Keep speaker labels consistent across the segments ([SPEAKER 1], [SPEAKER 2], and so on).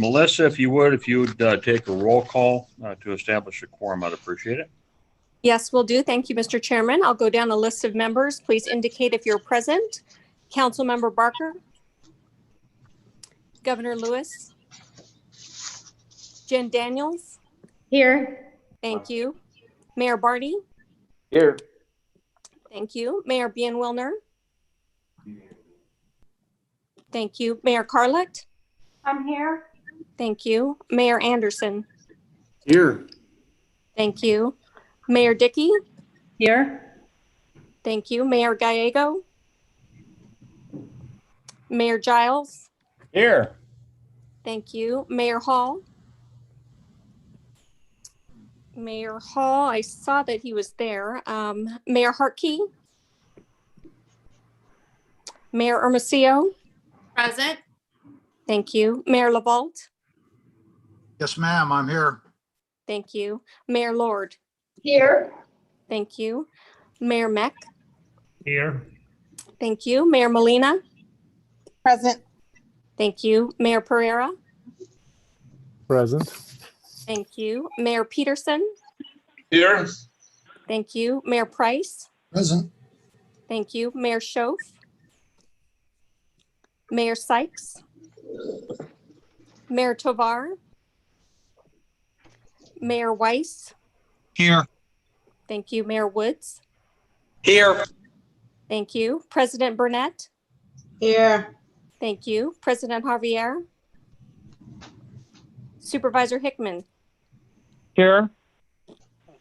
[SPEAKER 1] Melissa, if you would take a roll call to establish a quorum, I'd appreciate it.
[SPEAKER 2] Yes, will do. Thank you, Mr. Chairman. I'll go down a list of members. Please indicate if you're present. Councilmember Barker, Governor Lewis, Jen Daniels.
[SPEAKER 3] Here.
[SPEAKER 2] Thank you. Mayor Barty.
[SPEAKER 4] Here.
[SPEAKER 2] Thank you. Mayor Bien Wilner. Thank you. Mayor Carlett.
[SPEAKER 3] I'm here.
[SPEAKER 2] Thank you. Mayor Anderson.
[SPEAKER 4] Here.
[SPEAKER 2] Thank you. Mayor Dickey.
[SPEAKER 3] Here.
[SPEAKER 2] Thank you. Mayor Gallego. Mayor Giles.
[SPEAKER 4] Here.
[SPEAKER 2] Thank you. Mayor Hall. Mayor Hall, I saw that he was there. Mayor Hartkey. Mayor Hermosillo.
[SPEAKER 5] Present.
[SPEAKER 2] Thank you. Mayor LaVault.
[SPEAKER 6] Yes, ma'am, I'm here.
[SPEAKER 2] Thank you. Mayor Lord.
[SPEAKER 3] Here.
[SPEAKER 2] Thank you. Mayor Meck.
[SPEAKER 4] Here.
[SPEAKER 2] Thank you. Mayor Molina.
[SPEAKER 5] Present.
[SPEAKER 2] Thank you. Mayor Pereira.
[SPEAKER 7] Present.
[SPEAKER 2] Thank you. Mayor Peterson.
[SPEAKER 4] Here.
[SPEAKER 2] Thank you. Mayor Price.
[SPEAKER 6] Present.
[SPEAKER 2] Thank you. Mayor Schoaf. Mayor Sykes. Mayor Tovar. Mayor Weiss.
[SPEAKER 6] Here.
[SPEAKER 2] Thank you. Mayor Woods.
[SPEAKER 4] Here.
[SPEAKER 2] Thank you. President Burnett.
[SPEAKER 5] Here.
[SPEAKER 2] Thank you. President Javier. Supervisor Hickman.
[SPEAKER 4] Here.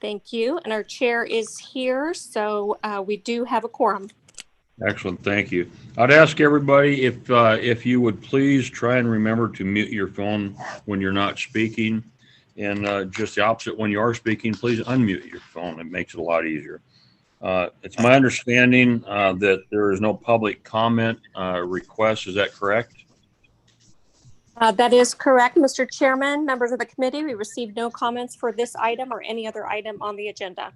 [SPEAKER 2] Thank you. And our chair is here, so we do have a quorum.
[SPEAKER 1] Excellent, thank you. I'd ask everybody if you would please try and remember to mute your phone when you're not speaking, and just the opposite, when you are speaking, please unmute your phone. It makes it a lot easier. It's my understanding that there is no public comment request. Is that correct?
[SPEAKER 2] That is correct, Mr. Chairman, members of the committee. We received no comments for this item or any other item on the agenda.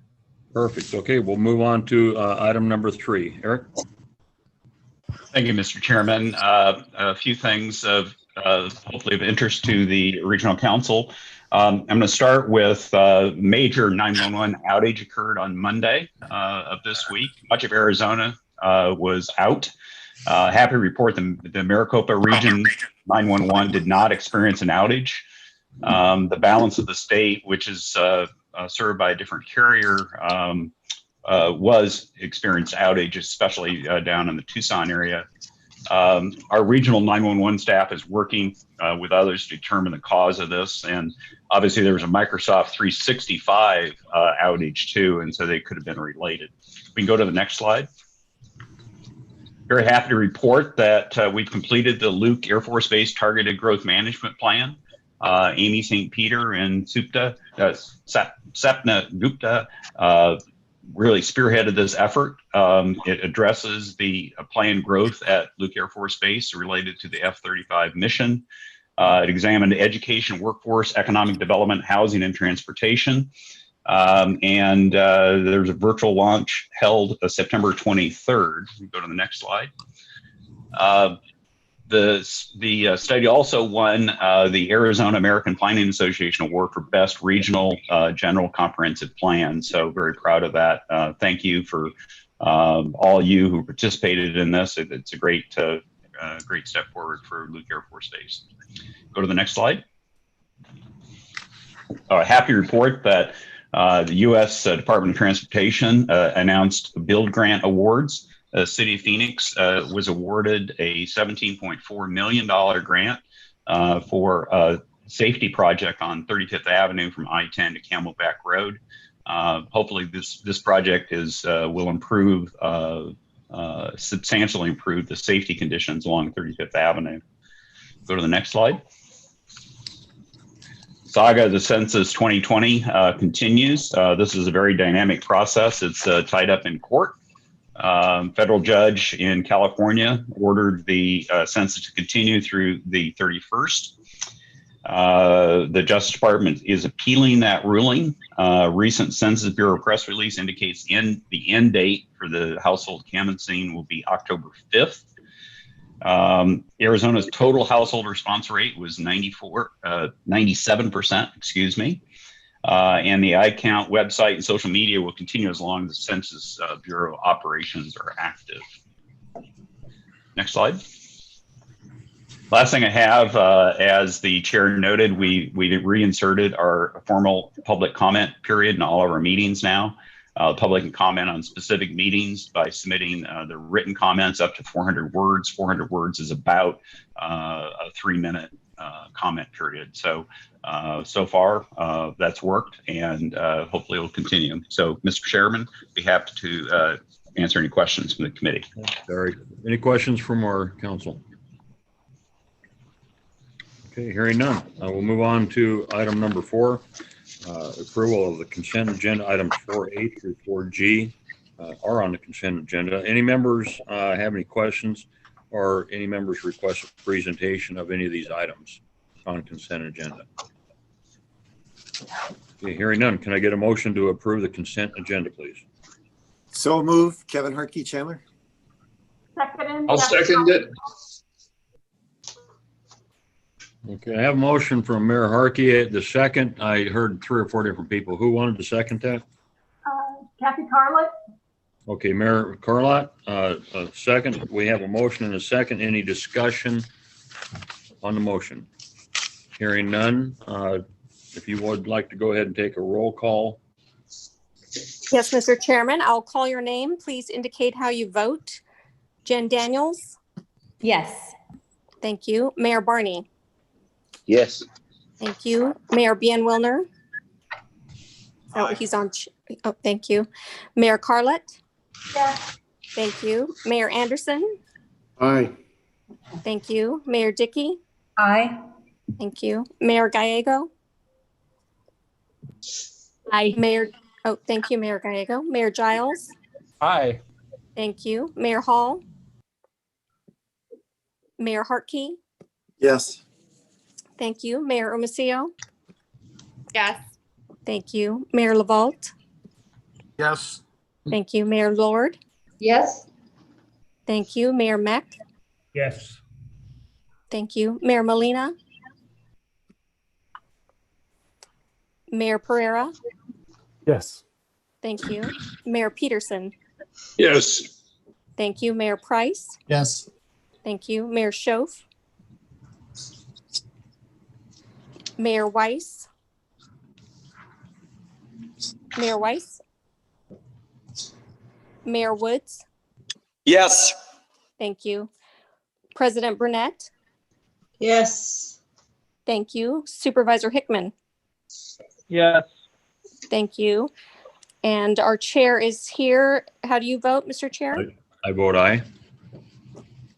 [SPEAKER 1] Perfect. Okay, we'll move on to item number 3. Eric?
[SPEAKER 8] Thank you, Mr. Chairman. A few things of hopefully of interest to the Regional Council. I'm going to start with major 911 outage occurred on Monday of this week. Much of Arizona was out. Happy to report the Maricopa region 911 did not experience an outage. The balance of the state, which is served by a different carrier, was experienced outage, especially down in the Tucson area. Our regional 911 staff is working with others to determine the cause of this. And obviously there was a Microsoft 365 outage too, and so they could have been related. We can go to the next slide. Very happy to report that we've completed the Luke Air Force Base Targeted Growth Management Plan. Amy St. Peter and Sapna Gupta really spearheaded this effort. It addresses the planned growth at Luke Air Force Base related to the F-35 mission. It examined education, workforce, economic development, housing, and transportation. There's a virtual launch held September 23rd. We go to the next slide. The study also won the Arizona American Planning Association Award for Best Regional General Comprehensive Plan. So very proud of that. Thank you for all you who participated in this. It's a great step forward for Luke Air Force Base. Go to the next slide. Happy to report that the U.S. Department of Transportation announced build grant awards. The City of Phoenix was awarded a $17.4 million grant for a safety project on 35th Avenue from I-10 to Camelback Road. Hopefully this project will improve, substantially improve the safety conditions along 35th Avenue. Go to the next slide. Saga of the Census 2020 continues. This is a very dynamic process. It's tied up in court. Federal judge in California ordered the census to continue through the 31st. The Justice Department is appealing that ruling. Recent Census Bureau press release indicates the end date for the household canvassing will be October 5th. Arizona's total household response rate was 97%, excuse me. And the iCount website and social media will continue as long as the Census Bureau operations are active. Next slide. Last thing I have, as the chair noted, we reinserted our formal public comment period in all of our meetings now. Public can comment on specific meetings by submitting the written comments up to 400 words. 400 words is about a 3-minute comment period. So, so far that's worked, and hopefully it will continue. So, Mr. Chairman, be happy to answer any questions from the committee.
[SPEAKER 1] Barry, any questions from our council? Okay, hearing none. We'll move on to item number 4, approval of the consent agenda. Items 4A through 4G are on the consent agenda. Any members have any questions, or any members request a presentation of any of these items on consent agenda? Okay, hearing none. Can I get a motion to approve the consent agenda, please?
[SPEAKER 9] So moved, Kevin Harkey Chandler.
[SPEAKER 3] Second.
[SPEAKER 4] I'll second it.
[SPEAKER 1] Okay, I have a motion from Mayor Harkey. The second, I heard 3 or 4 different people. Who wanted to second that?
[SPEAKER 3] Kathy Carlett.
[SPEAKER 1] Okay, Mayor Carlott, second. We have a motion and a second. Any discussion on the motion? Hearing none. If you would like to go ahead and take a roll call.
[SPEAKER 2] Yes, Mr. Chairman, I'll call your name. Please indicate how you vote. Jen Daniels.
[SPEAKER 3] Yes.
[SPEAKER 2] Thank you. Mayor Barney.
[SPEAKER 4] Yes.
[SPEAKER 2] Thank you. Mayor Bien Wilner. Oh, he's on. Oh, thank you. Mayor Carlett.
[SPEAKER 3] Yes.
[SPEAKER 2] Thank you. Mayor Anderson.
[SPEAKER 9] Aye.
[SPEAKER 2] Thank you. Mayor Dickey.
[SPEAKER 3] Aye.
[SPEAKER 2] Thank you. Mayor Gallego.
[SPEAKER 3] Aye.
[SPEAKER 2] Mayor. Oh, thank you, Mayor Gallego. Mayor Giles.
[SPEAKER 4] Aye.
[SPEAKER 2] Thank you. Mayor Hall. Mayor Hartkey.
[SPEAKER 9] Yes.
[SPEAKER 2] Thank you. Mayor Omasio.
[SPEAKER 5] Yes.
[SPEAKER 2] Thank you. Mayor LaVault.
[SPEAKER 6] Yes.
[SPEAKER 2] Thank you. Mayor Lord.
[SPEAKER 3] Yes.
[SPEAKER 2] Thank you. Mayor Meck.
[SPEAKER 4] Yes.
[SPEAKER 2] Thank you. Mayor Molina. Mayor Pereira.
[SPEAKER 7] Yes.
[SPEAKER 2] Thank you. Mayor Peterson.
[SPEAKER 4] Yes.
[SPEAKER 2] Thank you. Mayor Price.
[SPEAKER 6] Yes.
[SPEAKER 2] Thank you. Mayor Schoaf. Mayor Weiss. Mayor Weiss. Mayor Woods.
[SPEAKER 4] Yes.
[SPEAKER 2] Thank you. President Burnett.
[SPEAKER 5] Yes.
[SPEAKER 2] Thank you. Supervisor Hickman.
[SPEAKER 4] Yes.
[SPEAKER 2] Thank you. And our chair is here. How do you vote, Mr. Chair?
[SPEAKER 1] I vote aye.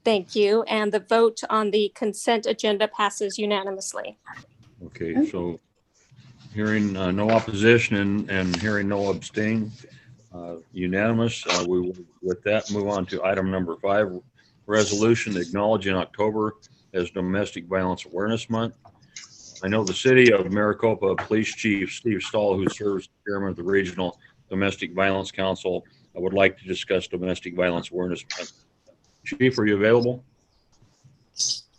[SPEAKER 2] Thank you. And the vote on the consent agenda passes unanimously.
[SPEAKER 1] Okay, so hearing no opposition and hearing no abstain, unanimous. We will, with that, move on to item number 5, resolution acknowledging October as Domestic Violence Awareness Month. I know the city of Maricopa Police Chief Steve Stahl, who serves as chairman of the Regional Domestic Violence Council, I would like to discuss Domestic Violence Awareness Month. Chief, are you available?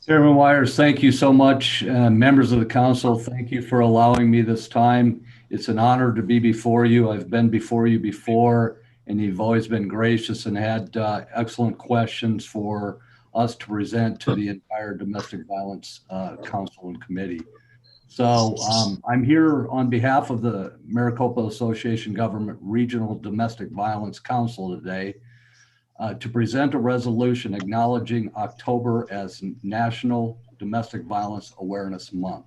[SPEAKER 10] Chairman Wires, thank you so much. Members of the council, thank you for allowing me this time. It's an honor to be before you. I've been before you before, and you've always been gracious and had excellent questions for us to present to the entire Domestic Violence Council and Committee. So I'm here on behalf of the Maricopa Association Government Regional Domestic Violence Council today to present a resolution acknowledging October as National Domestic Violence Awareness Month.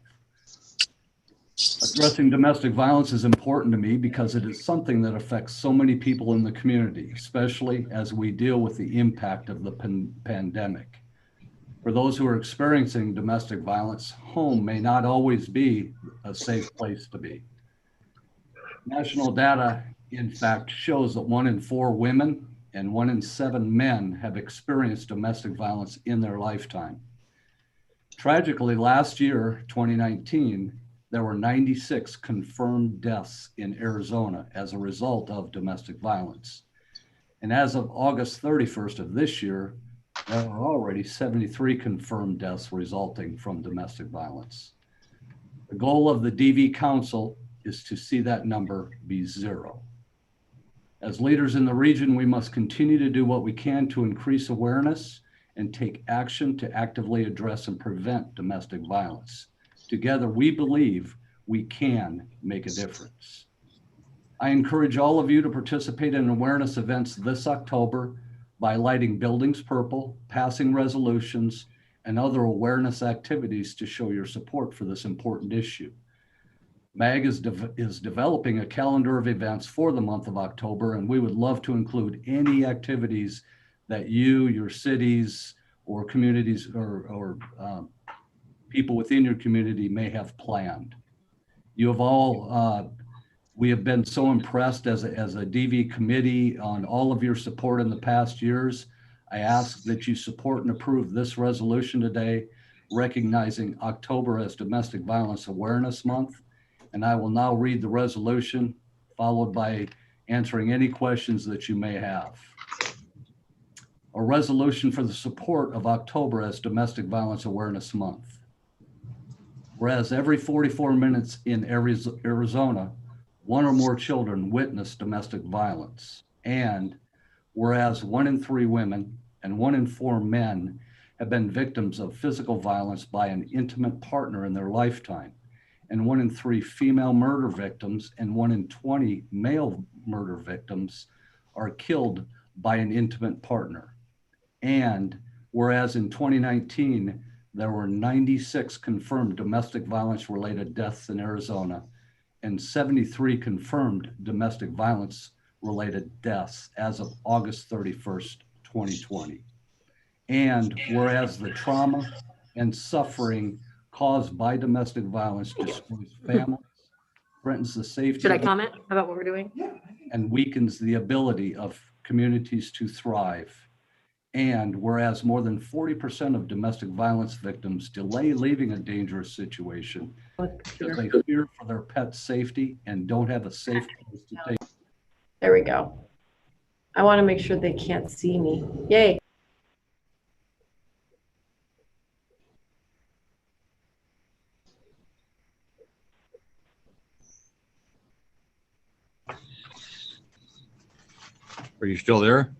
[SPEAKER 10] Addressing domestic violence is important to me because it is something that affects so many people in the community, especially as we deal with the impact of the pandemic. For those who are experiencing domestic violence, home may not always be a safe place to be. National data, in fact, shows that 1 in 4 women and 1 in 7 men have experienced domestic violence in their lifetime. Tragically, last year, 2019, there were 96 confirmed deaths in Arizona as a result of domestic violence. And as of August 31st of this year, There are already 73 confirmed deaths resulting from domestic violence. The goal of the DV Council is to see that number be 0. As leaders in the region, we must continue to do what we can to increase awareness and take action to actively address and prevent domestic violence. Together, we believe we can make a difference. I encourage all of you to participate in awareness events this October by lighting buildings purple, passing resolutions, and other awareness activities to show your support for this important issue. MAG is developing a calendar of events for the month of October, and we would love to include any activities that you, your cities, or communities, or people within your community may have planned. You have all, we have been so impressed as a DV committee on all of your support in the past years. I ask that you support and approve this resolution today, recognizing October as Domestic Violence Awareness Month. And I will now read the resolution, followed by answering any questions that you may have. A resolution for the support of October as Domestic Violence Awareness Month. Whereas every 44 minutes in Arizona, 1 or more children witness domestic violence. And whereas 1 in 3 women and 1 in 4 men have been victims of physical violence by an intimate partner in their lifetime. And 1 in 3 female murder victims and 1 in 20 male murder victims are killed by an intimate partner. And whereas in 2019, there were 96 confirmed domestic violence related deaths in Arizona and 73 confirmed domestic violence related deaths as of August 31st, 2020. And whereas the trauma and suffering caused by domestic violence destroys families, threatens the safety.
[SPEAKER 3] Should I comment about what we're doing?
[SPEAKER 10] And weakens the ability of communities to thrive. And whereas more than 40% of domestic violence victims delay leaving a dangerous situation because they fear for their pet's safety and don't have a safe place to take.
[SPEAKER 3] There we go. I want to make sure they can't see me. Yay.
[SPEAKER 1] Are you still there?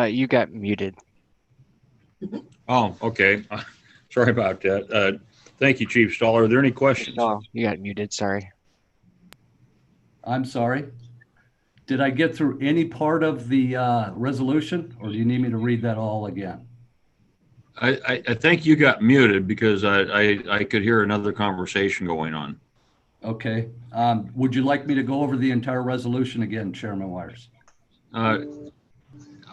[SPEAKER 11] You got muted.
[SPEAKER 1] Oh, okay. Sorry about that. Thank you, Chief Stahl. Are there any questions?
[SPEAKER 11] Oh, you got muted. Sorry.
[SPEAKER 10] I'm sorry. Did I get through any part of the resolution, or do you need me to read that all again?
[SPEAKER 1] I think you got muted because I could hear another conversation going on.
[SPEAKER 10] Okay. Would you like me to go over the entire resolution again, Chairman Wires?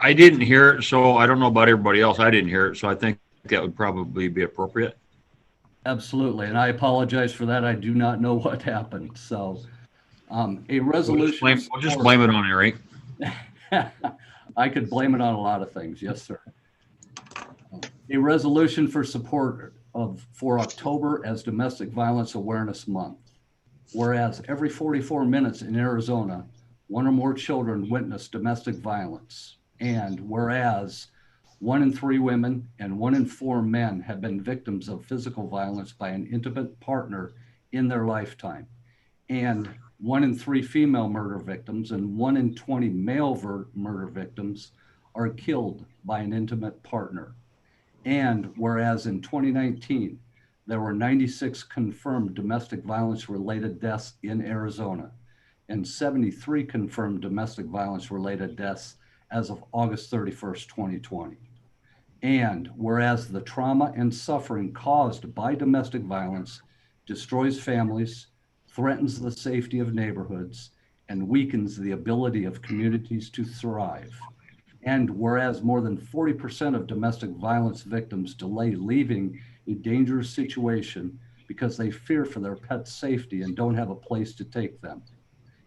[SPEAKER 1] I didn't hear it, so I don't know about everybody else. I didn't hear it, so I think that would probably be appropriate.
[SPEAKER 10] Absolutely, and I apologize for that. I do not know what happened. So, a resolution.
[SPEAKER 1] We'll just blame it on Eric.
[SPEAKER 10] I could blame it on a lot of things. Yes, sir. A resolution for support for October as Domestic Violence Awareness Month. Whereas every 44 minutes in Arizona, 1 or more children witness domestic violence. And whereas 1 in 3 women and 1 in 4 men have been victims of physical violence by an intimate partner in their lifetime. And 1 in 3 female murder victims and 1 in 20 male murder victims are killed by an intimate partner. And whereas in 2019, there were 96 confirmed domestic violence related deaths in Arizona and 73 confirmed domestic violence related deaths as of August 31st, 2020. And whereas the trauma and suffering caused by domestic violence destroys families, threatens the safety of neighborhoods, and weakens the ability of communities to thrive. And whereas more than 40% of domestic violence victims delay leaving a dangerous situation because they fear for their pet's safety and don't have a place to take them.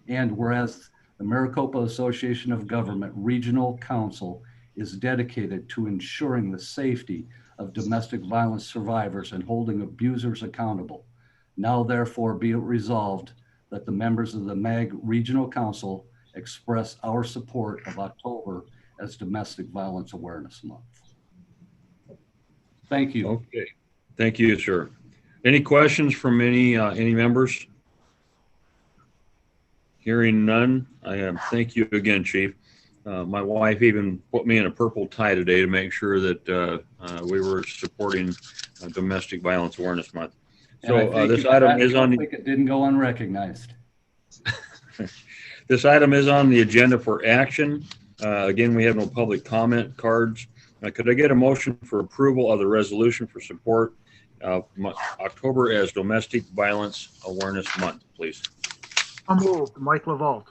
[SPEAKER 10] And whereas the Maricopa Association of Government Regional Council is dedicated to ensuring the safety of domestic violence survivors and holding abusers accountable. Now therefore be it resolved that the members of the MAG Regional Council express our support of October as Domestic Violence Awareness Month. Thank you.
[SPEAKER 1] Okay. Thank you, sir. Any questions from any members? Hearing none, thank you again, Chief. My wife even put me in a purple tie today to make sure that we were supporting Domestic Violence Awareness Month.
[SPEAKER 10] And I
[SPEAKER 1] So
[SPEAKER 10] thank
[SPEAKER 1] this
[SPEAKER 10] you for
[SPEAKER 1] item
[SPEAKER 10] that.
[SPEAKER 1] is
[SPEAKER 10] I
[SPEAKER 1] on
[SPEAKER 10] don't think it didn't go unrecognized.
[SPEAKER 1] this item is on the agenda for action. Again, we have no public comment cards. Could I get a motion for approval of the resolution for support of October as Domestic Violence Awareness Month, please?
[SPEAKER 6] I'll move. Mike LaVault.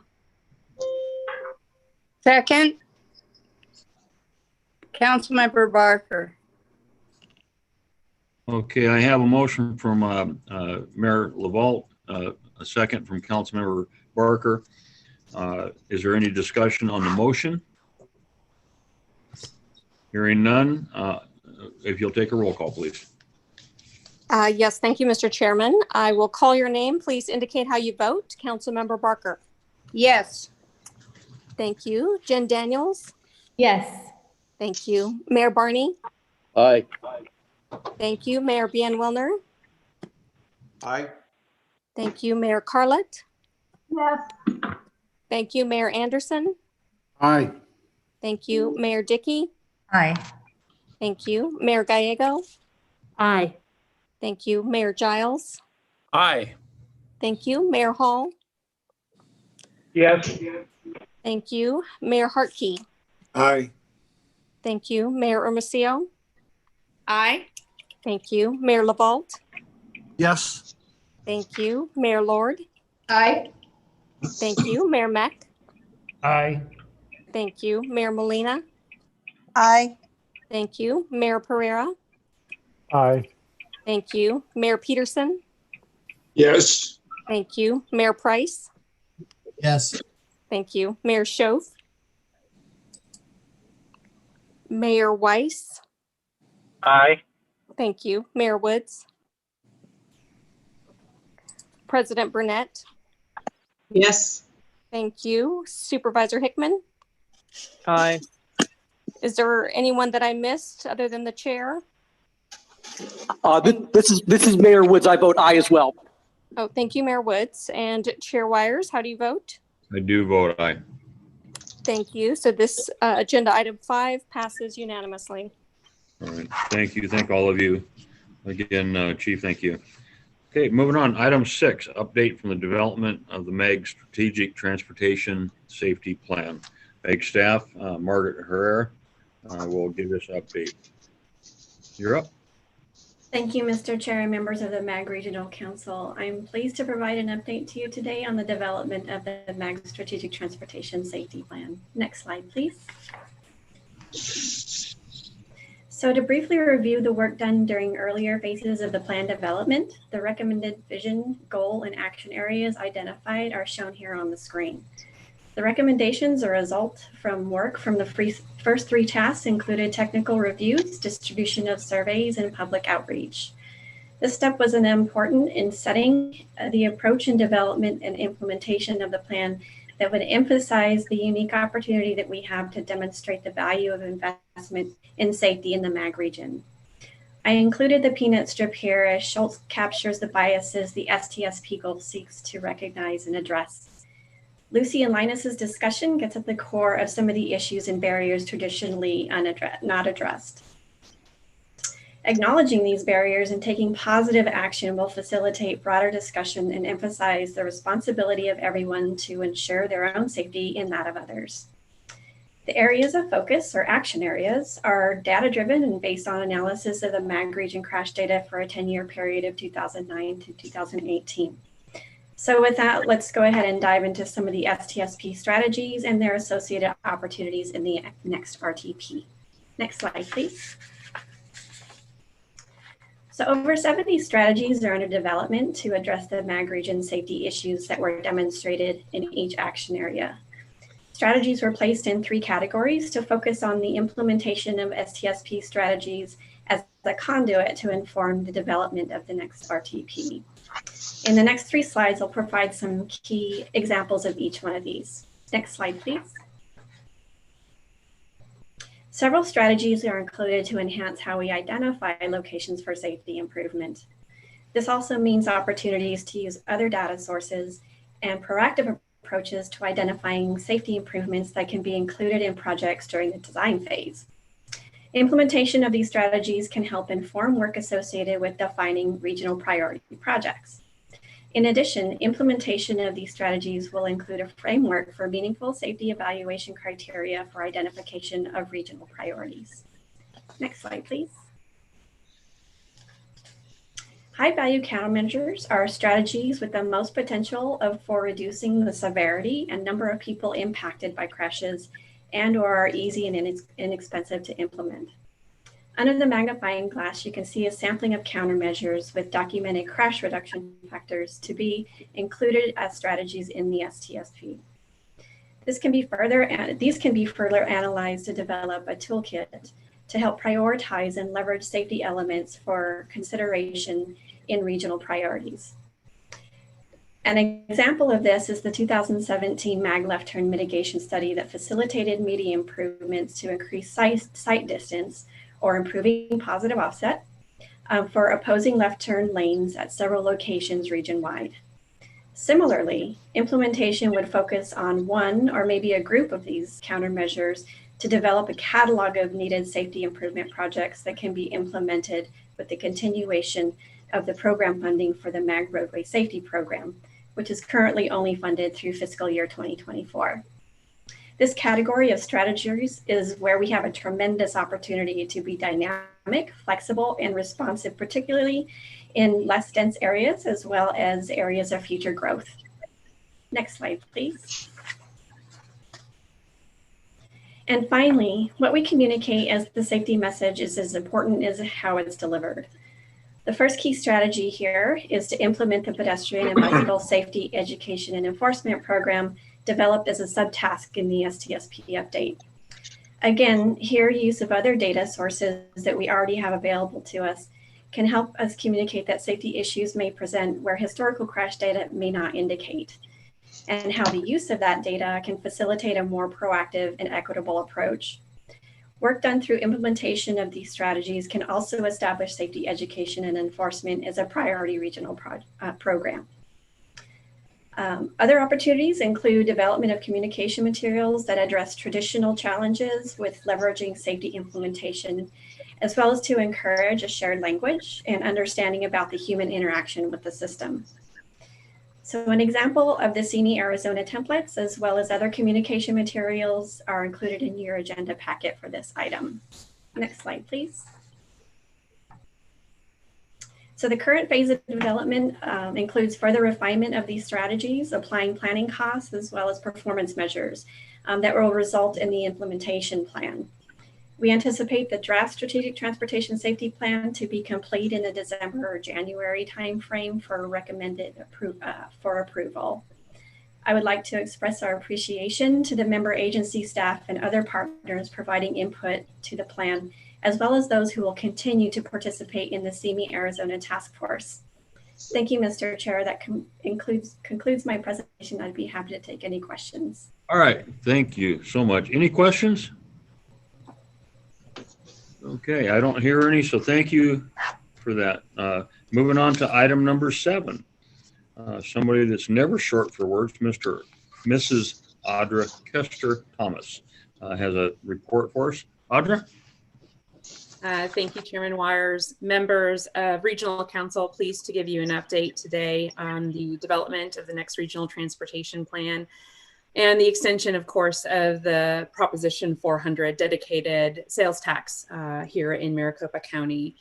[SPEAKER 5] Second. Councilmember Barker.
[SPEAKER 1] Okay, I have a motion from Mayor LaVault, a second from Councilmember Barker. Is there any discussion on the motion? Hearing none, if you'll take a roll call, please.
[SPEAKER 2] Yes, thank you, Mr. Chairman. I will call your name. Please indicate how you vote. Councilmember Barker.
[SPEAKER 5] Yes.
[SPEAKER 2] Thank you. Jen Daniels.
[SPEAKER 3] Yes.
[SPEAKER 2] Thank you. Mayor Barney.
[SPEAKER 4] Aye.
[SPEAKER 2] Thank you. Mayor Bien-Wilner.
[SPEAKER 9] Aye.
[SPEAKER 2] Thank you. Mayor Carlett.
[SPEAKER 3] Yes.
[SPEAKER 2] Thank you. Mayor Anderson.
[SPEAKER 9] Aye.
[SPEAKER 2] Thank you. Mayor Dickey.
[SPEAKER 3] Aye.
[SPEAKER 2] Thank you. Mayor Gallego.
[SPEAKER 3] Aye.
[SPEAKER 2] Thank you. Mayor Giles.
[SPEAKER 4] Aye.
[SPEAKER 2] Thank you. Mayor Hall.
[SPEAKER 4] Yes.
[SPEAKER 2] Thank you. Mayor Hartke.
[SPEAKER 9] Aye.
[SPEAKER 2] Thank you. Mayor Hermosillo.
[SPEAKER 5] Aye.
[SPEAKER 2] Thank you. Mayor LaVault.
[SPEAKER 6] Yes.
[SPEAKER 2] Thank you. Mayor Lord.
[SPEAKER 5] Aye.
[SPEAKER 2] Thank you. Mayor Meck.
[SPEAKER 4] Aye.
[SPEAKER 2] Thank you. Mayor Molina.
[SPEAKER 5] Aye.
[SPEAKER 2] Thank you. Mayor Pereira.
[SPEAKER 7] Aye.
[SPEAKER 2] Thank you. Mayor Peterson.
[SPEAKER 4] Yes.
[SPEAKER 2] Thank you. Mayor Price.
[SPEAKER 9] Yes.
[SPEAKER 2] Thank you. Mayor Schoaf. Mayor Weiss.
[SPEAKER 4] Aye.
[SPEAKER 2] Thank you. Mayor Woods. President Burnett.
[SPEAKER 5] Yes.
[SPEAKER 2] Thank you. Supervisor Hickman.
[SPEAKER 4] Aye.
[SPEAKER 2] Is there anyone that I missed other than the chair?
[SPEAKER 12] This is Mayor Woods. I vote aye as well.
[SPEAKER 2] Oh, thank you, Mayor Woods. And Chair Wires, how do you vote?
[SPEAKER 1] I do vote aye.
[SPEAKER 2] Thank you. So this agenda item 5 passes unanimously.
[SPEAKER 1] All right, thank you. Thank all of you. Again, Chief, thank you. Okay, moving on. Item 6, update from the development of the MEG Strategic Transportation Safety Plan. MEG staff, Margaret Herrera, will give this update. You're up.
[SPEAKER 13] Thank you, Mr. Chair and members of the MAG Regional Council. I'm pleased to provide an update to you today on the development of the MAG Strategic Transportation Safety Plan. Next slide, please. So to briefly review the work done during earlier phases of the plan development, the recommended vision, goal, and action areas identified are shown here on the screen. The recommendations are a result from work from the first 3 tasks included technical reviews, distribution of surveys, and public outreach. This step was important in setting the approach and development and implementation of the plan that would emphasize the unique opportunity that we have to demonstrate the value of investment in safety in the MAG region. I included the peanut strip here as Schultz captures the biases the STSP goal seeks to recognize and address. Lucy and Linus's discussion gets at the core of some of the issues and barriers traditionally not addressed. Acknowledging these barriers and taking positive action will facilitate broader discussion and emphasize the responsibility of everyone to ensure their own safety and that of others. The areas of focus, or action areas, are data-driven and based on analysis of the MAG region crash data for a 10-year period of 2009 to 2018. So with that, let's go ahead and dive into some of the STSP strategies and their associated opportunities in the next RTP. Next slide, please. So over 70 strategies are under development to address the MAG region safety issues that were demonstrated in each action area. Strategies were placed in 3 categories to focus on the implementation of STSP strategies as a conduit to inform the development of the next RTP. In the next 3 slides, I'll provide some key examples of each one of these. Next slide, please. Several strategies are included to enhance how we identify locations for safety improvement. This also means opportunities to use other data sources and proactive approaches to identifying safety improvements that can be included in projects during the design phase. Implementation of these strategies can help inform work associated with defining regional priority projects. In addition, implementation of these strategies will include a framework for meaningful safety evaluation criteria for identification of regional priorities. Next slide, please. High-value countermeasures are strategies with the most potential for reducing the severity and number of people impacted by crashes and/or are easy and inexpensive to implement. Under the magnifying glass, you can see a sampling of countermeasures with documented crash reduction factors to be included as strategies in the STSP. These can be further analyzed to develop a toolkit to help prioritize and leverage safety elements for consideration in regional priorities. An example of this is the 2017 MAG left turn mitigation study that facilitated median improvements to increase sight distance or improving positive offset for opposing left turn lanes at several locations region-wide. Similarly, implementation would focus on one or maybe a group of these countermeasures to develop a catalog of needed safety improvement projects that can be implemented with the continuation of the program funding for the MAG Roadway Safety Program, which is currently only funded through fiscal year 2024. This category of strategies is where we have a tremendous opportunity to be dynamic, flexible, and responsive, particularly in less dense areas, as well as areas of future growth. Next slide, please. And finally, what we communicate as the safety message is as important as how it's delivered. The first key strategy here is to implement the pedestrian and bicycle safety education and enforcement program developed as a subtask in the STSP update. Again, here use of other data sources that we already have available to us can help us communicate that safety issues may present where historical crash data may not indicate, and how the use of that data can facilitate a more proactive and equitable approach. Work done through implementation of these strategies can also establish safety education and enforcement as a priority regional program. Other opportunities include development of communication materials that address traditional challenges with leveraging safety implementation, as well as to encourage a shared language and understanding about the human interaction with the system. So an example of the CNE Arizona templates, as well as other communication materials, are included in your agenda packet for this item. Next slide, please. So the current phase of development includes further refinement of these strategies, applying planning costs, as well as performance measures that will result in the implementation plan. We anticipate the draft strategic transportation safety plan to be complete in the December or January timeframe for recommended for approval. I would like to express our appreciation to the member agency staff and other partners providing input to the plan, as well as those who will continue to participate in the CME Arizona Task Force. Thank you, Mr. Chair. That concludes my presentation. I'd be happy to take any questions.
[SPEAKER 1] All right, thank you so much. Any questions? Okay, I don't hear any, so thank you for that. Moving on to item number 7. Somebody that's never short for words, Mrs. Audra Kester Thomas has a report for us. Audra?
[SPEAKER 14] Thank you, Chairman Wires. Members of Regional Council, pleased to give you an update today on the development of the next Regional Transportation Plan and the extension, of course, of the Proposition 400 dedicated sales tax here in Maricopa County.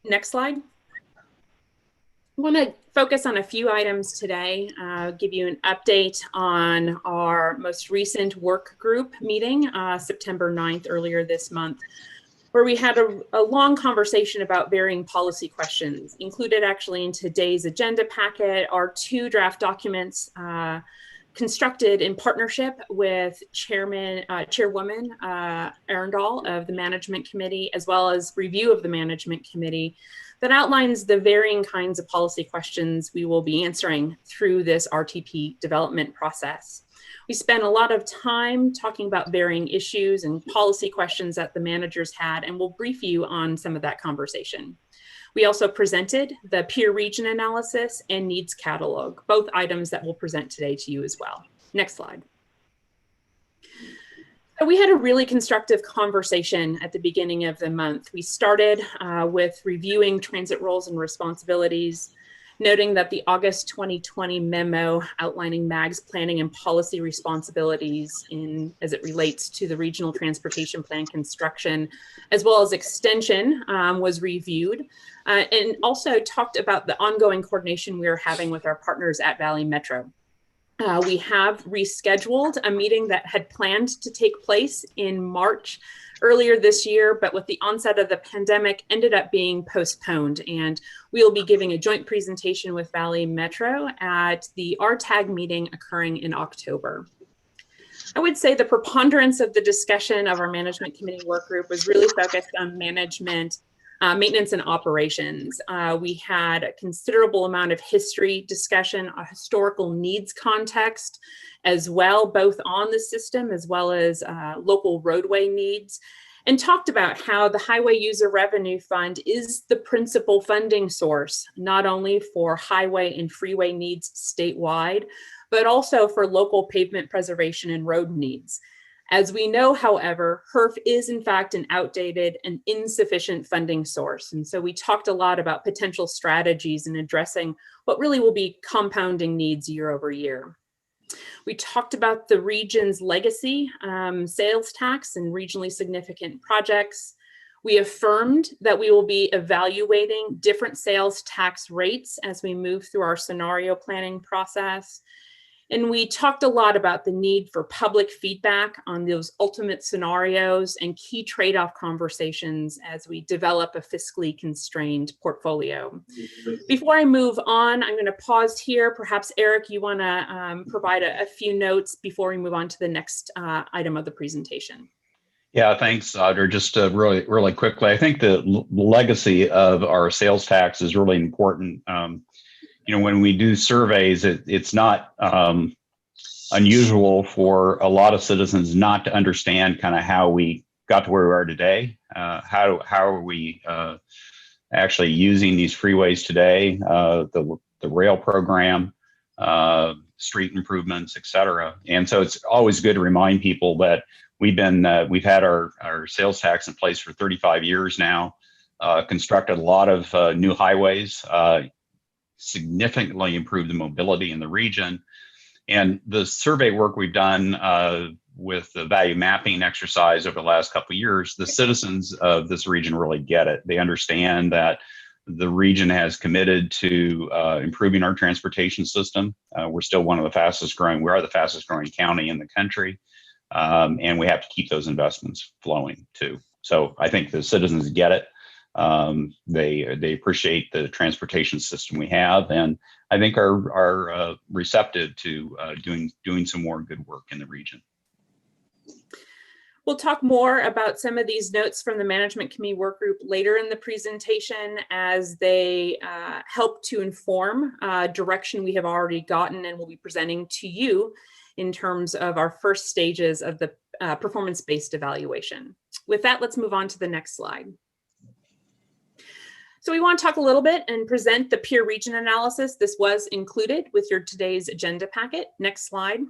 [SPEAKER 14] Next slide. I want to focus on a few items today, give you an update on our most recent work group meeting, September 9th, earlier this month, where we had a long conversation about varying policy questions. Included actually in today's agenda packet are 2 draft documents constructed in partnership with Chairwoman Arundel of the Management Committee, as well as review of the Management Committee, that outlines the varying kinds of policy questions we will be answering through this RTP development process. We spent a lot of time talking about varying issues and policy questions that the managers had, and we'll brief you on some of that conversation. We also presented the peer region analysis and needs catalog, both items that we'll present today to you as well. Next slide. So we had a really constructive conversation at the beginning of the month. We started with reviewing transit roles and responsibilities, noting that the August 2020 memo outlining MAG's planning and policy responsibilities as it relates to the regional transportation plan construction, as well as extension, was reviewed, and also talked about the ongoing coordination we are having with our partners at Valley Metro. We have rescheduled a meeting that had planned to take place in March earlier this year, but with the onset of the pandemic ended up being postponed. And we'll be giving a joint presentation with Valley Metro at the RTAG meeting occurring in October. I would say the preponderance of the discussion of our management committee work group was really focused on management, maintenance and operations. We had a considerable amount of history discussion, a historical needs context as well, both on the system as well as local roadway needs, and talked about how the Highway User Revenue Fund is the principal funding source, not only for highway and freeway needs statewide, but also for local pavement preservation and road needs. As we know, however, HERF is in fact an outdated and insufficient funding source. And so we talked a lot about potential strategies in addressing what really will be compounding needs year over year. We talked about the region's legacy sales tax and regionally significant projects. We affirmed that we will be evaluating different sales tax rates as we move through our scenario planning process. And we talked a lot about the need for public feedback on those ultimate scenarios and key trade-off conversations as we develop a fiscally constrained portfolio. Before I move on, I'm going to pause here. Perhaps, Eric, you want to provide a few notes before we move on to the next item of the presentation.
[SPEAKER 8] Yeah, thanks, Audra. Just really quickly, I think the legacy of our sales tax is really important. When we do surveys, it's not unusual for a lot of citizens not to understand kind of how we got to where we are today. How are we actually using these freeways today, the rail program, street improvements, et cetera. And so it's always good to remind people that we've had our sales tax in place for 35 years now, constructed a lot of new highways, significantly improved the mobility in the region. And the survey work we've done with the value mapping exercise over the last couple of years, the citizens of this region really get it. They understand that the region has committed to improving our transportation system. We're still one of the fastest growing, we are the fastest growing county in the country. And we have to keep those investments flowing too. So I think the citizens get it. They appreciate the transportation system we have, and I think are receptive to doing some more good work in the region.
[SPEAKER 14] We'll talk more about some of these notes from the Management Committee Work Group later in the presentation as they help to inform direction we have already gotten and will be presenting to you in terms of our first stages of the performance-based evaluation. With that, let's move on to the next slide. So we want to talk a little bit and present the peer region analysis. This was included with your today's agenda packet. Next slide.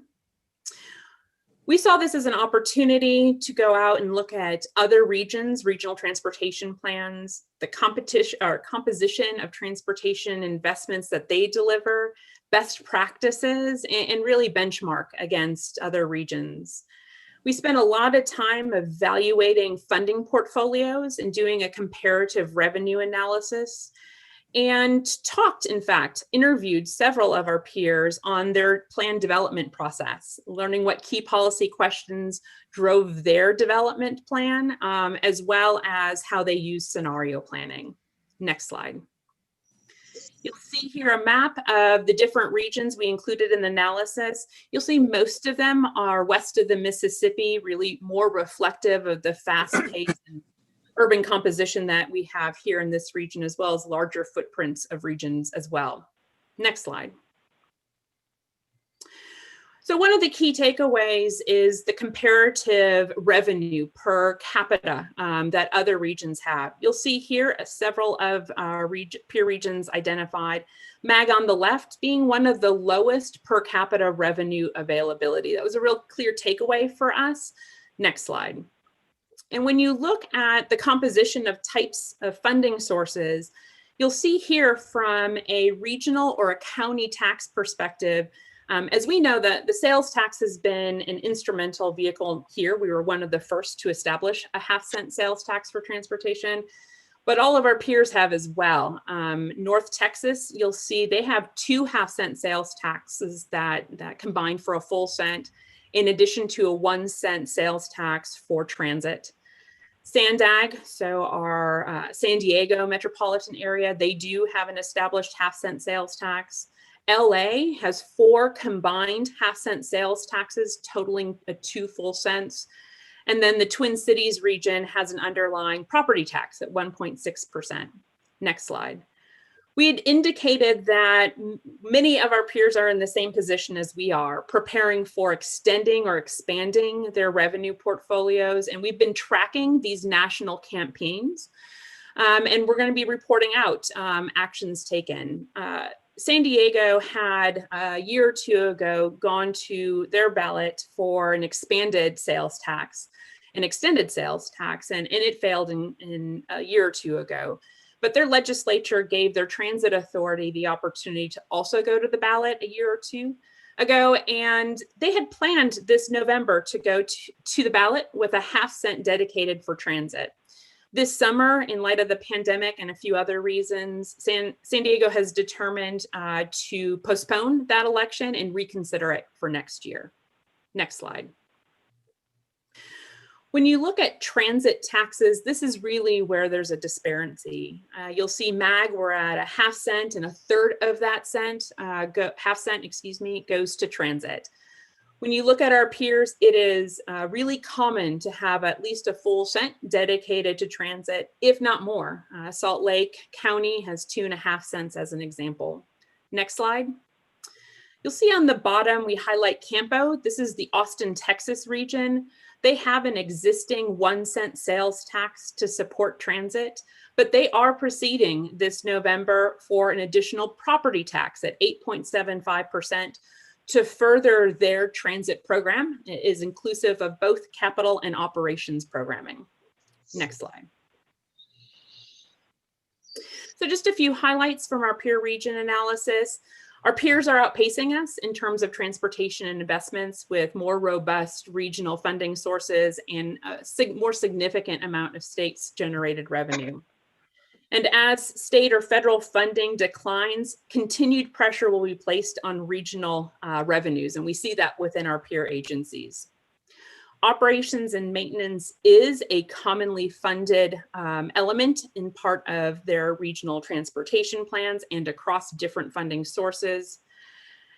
[SPEAKER 14] We saw this as an opportunity to go out and look at other regions, regional transportation plans, the competition or composition of transportation investments that they deliver, best practices, and really benchmark against other regions. We spent a lot of time evaluating funding portfolios and doing a comparative revenue analysis, and talked, in fact, interviewed several of our peers on their plan development process, learning what key policy questions drove their development plan, as well as how they use scenario planning. Next slide. You'll see here a map of the different regions we included in the analysis. You'll see most of them are west of the Mississippi, really more reflective of the fast-paced and urban composition that we have here in this region, as well as larger footprints of regions as well. Next slide. So one of the key takeaways is the comparative revenue per capita that other regions have. You'll see here several of our peer regions identified, MAG on the left being one of the lowest per capita revenue availability. That was a real clear takeaway for us. Next slide. And when you look at the composition of types of funding sources, you'll see here from a regional or a county tax perspective, as we know that the sales tax has been an instrumental vehicle here. We were one of the first to establish a 1/2-cent sales tax for transportation, but all of our peers have as well. North Texas, you'll see they have 2 1/2-cent sales taxes that combine for a full cent, in addition to a 1-cent sales tax for transit. Sandag, so our San Diego metropolitan area, they do have an established 1/2-cent sales tax. LA has 4 combined 1/2-cent sales taxes totaling 2 full cents. And then the Twin Cities region has an underlying property tax at 1.6%. Next slide. We had indicated that many of our peers are in the same position as we are, preparing for extending or expanding their revenue portfolios. And we've been tracking these national campaigns. And we're going to be reporting out actions taken. San Diego had a year or 2 ago gone to their ballot for an expanded sales tax, an extended sales tax, and it failed in a year or 2 ago. But their legislature gave their transit authority the opportunity to also go to the ballot a year or 2 ago. And they had planned this November to go to the ballot with a 1/2-cent dedicated for transit. This summer, in light of the pandemic and a few other reasons, San Diego has determined to postpone that election and reconsider it for next year. Next slide. When you look at transit taxes, this is really where there's a disparity. You'll see MAG, we're at a 1/2-cent, and a third of that cent, 1/2-cent, excuse me, goes to transit. When you look at our peers, it is really common to have at least a full cent dedicated to transit, if not more. Salt Lake County has 2.5 cents as an example. Next slide. You'll see on the bottom, we highlight Campo. This is the Austin, Texas region. They have an existing 1-cent sales tax to support transit, but they are proceeding this November for an additional property tax at 8.75%. To further their transit program. It is inclusive of both capital and operations programming. Next slide. So just a few highlights from our peer region analysis. Our peers are outpacing us in terms of transportation and investments with more robust regional funding sources and a more significant amount of states generated revenue. And as state or federal funding declines, continued pressure will be placed on regional revenues, and we see that within our peer agencies. Operations and maintenance is a commonly funded element in part of their regional transportation plans and across different funding sources.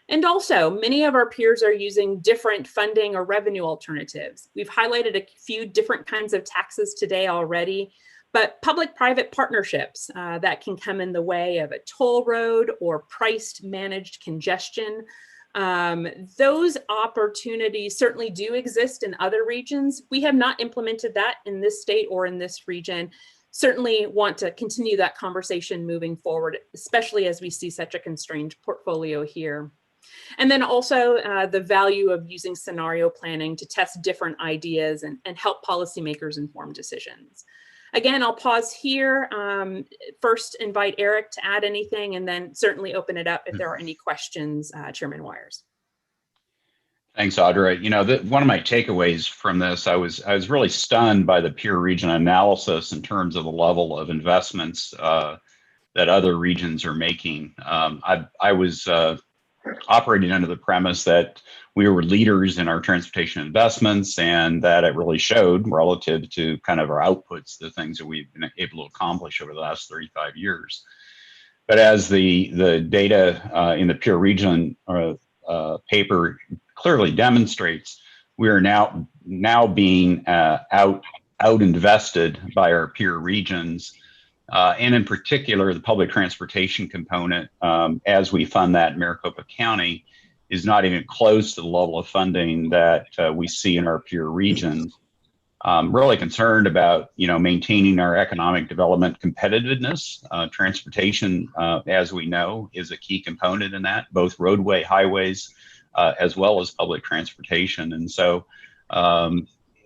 [SPEAKER 14] And also, many of our peers are using different funding or revenue alternatives. We've highlighted a few different kinds of taxes today already. But public-private partnerships that can come in the way of a toll road or priced managed congestion, those opportunities certainly do exist in other regions. We have not implemented that in this state or in this region. Certainly want to continue that conversation moving forward, especially as we see such a constrained portfolio here. And then also the value of using scenario planning to test different ideas and help policymakers inform decisions. Again, I'll pause here. First, invite Eric to add anything, and then certainly open it up if there are any questions, Chairman Wires.
[SPEAKER 8] Thanks, Audra. You know, one of my takeaways from this, I was really stunned by the peer region analysis in terms of the level of investments that other regions are making. I was operating under the premise that we were leaders in our transportation investments and that it really showed relative to kind of our outputs, the things that we've been able to accomplish over the last 35 years. But as the data in the peer region paper clearly demonstrates, we are now being out invested by our peer regions. And in particular, the public transportation component, as we fund that in Maricopa County, is not even close to the level of funding that we see in our peer regions. I'm really concerned about, maintaining our economic development competitiveness. Transportation, as we know, is a key component in that, both roadway, highways, as well as public transportation. And so,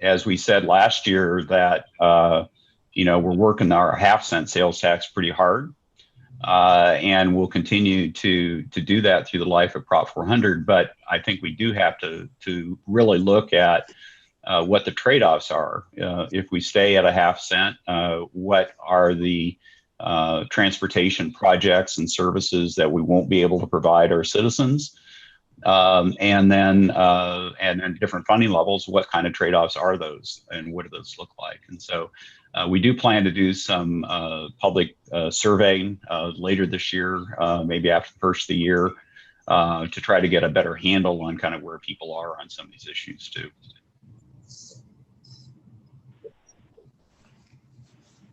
[SPEAKER 8] as we said last year, that we're working our half-cent sales tax pretty hard, and we'll continue to do that through the life of Prop 400. But I think we do have to really look at what the trade-offs are. If we stay at a half-cent, what are the transportation projects and services that we won't be able to provide our citizens? And then different funding levels, what kind of trade-offs are those and what do those look like? And so we do plan to do some public surveying later this year, maybe after the first of the year, to try to get a better handle on kind of where people are on some of these issues too.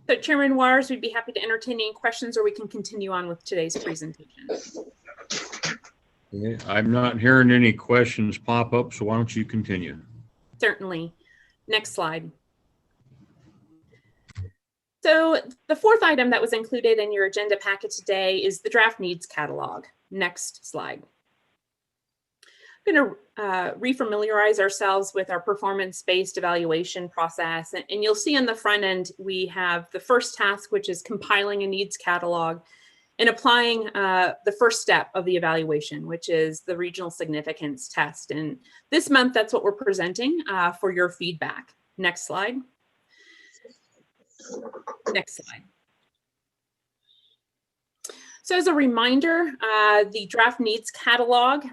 [SPEAKER 14] So Chairman Wires, we'd be happy to entertain any questions, or we can continue on with today's presentation.
[SPEAKER 1] Okay, I'm not hearing any questions pop up, so why don't you continue?
[SPEAKER 14] Certainly. Next slide. So the fourth item that was included in your agenda packet today is the draft needs catalog. Next slide. I'm going to refamiliarize ourselves with our performance-based evaluation process. And you'll see on the front end, we have the first task, which is compiling a needs catalog and applying the first step of the evaluation, which is the regional significance test. And this month, that's what we're presenting for your feedback. Next slide. Next slide. So as a reminder, the draft needs catalog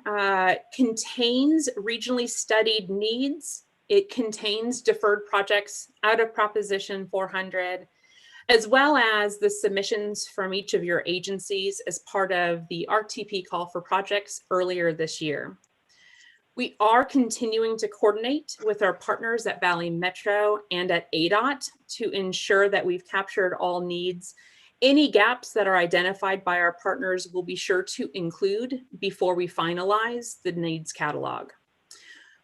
[SPEAKER 14] contains regionally studied needs. It contains deferred projects out of Proposition 400, as well as the submissions from each of your agencies as part of the RTP call for projects earlier this year. We are continuing to coordinate with our partners at Valley Metro and at ADOT to ensure that we've captured all needs. Any gaps that are identified by our partners will be sure to include before we finalize the needs catalog.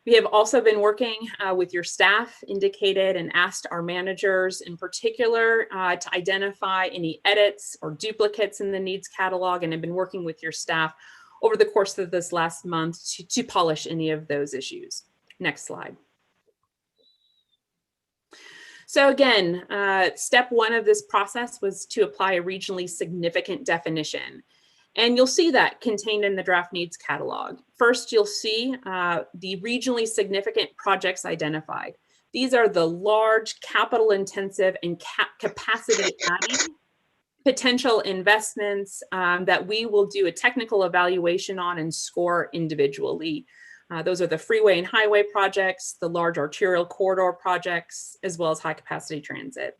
[SPEAKER 14] We have also been working with your staff, indicated and asked our managers in particular to identify any edits or duplicates in the needs catalog, and have been working with your staff over the course of this last month to polish any of those issues. Next slide. So again, step one of this process was to apply a regionally significant definition. And you'll see that contained in the draft needs catalog. First, you'll see the regionally significant projects identified. These are the large, capital intensive and capacity adding potential investments that we will do a technical evaluation on and score individually. Those are the freeway and highway projects, the large arterial corridor projects, as well as high capacity transit.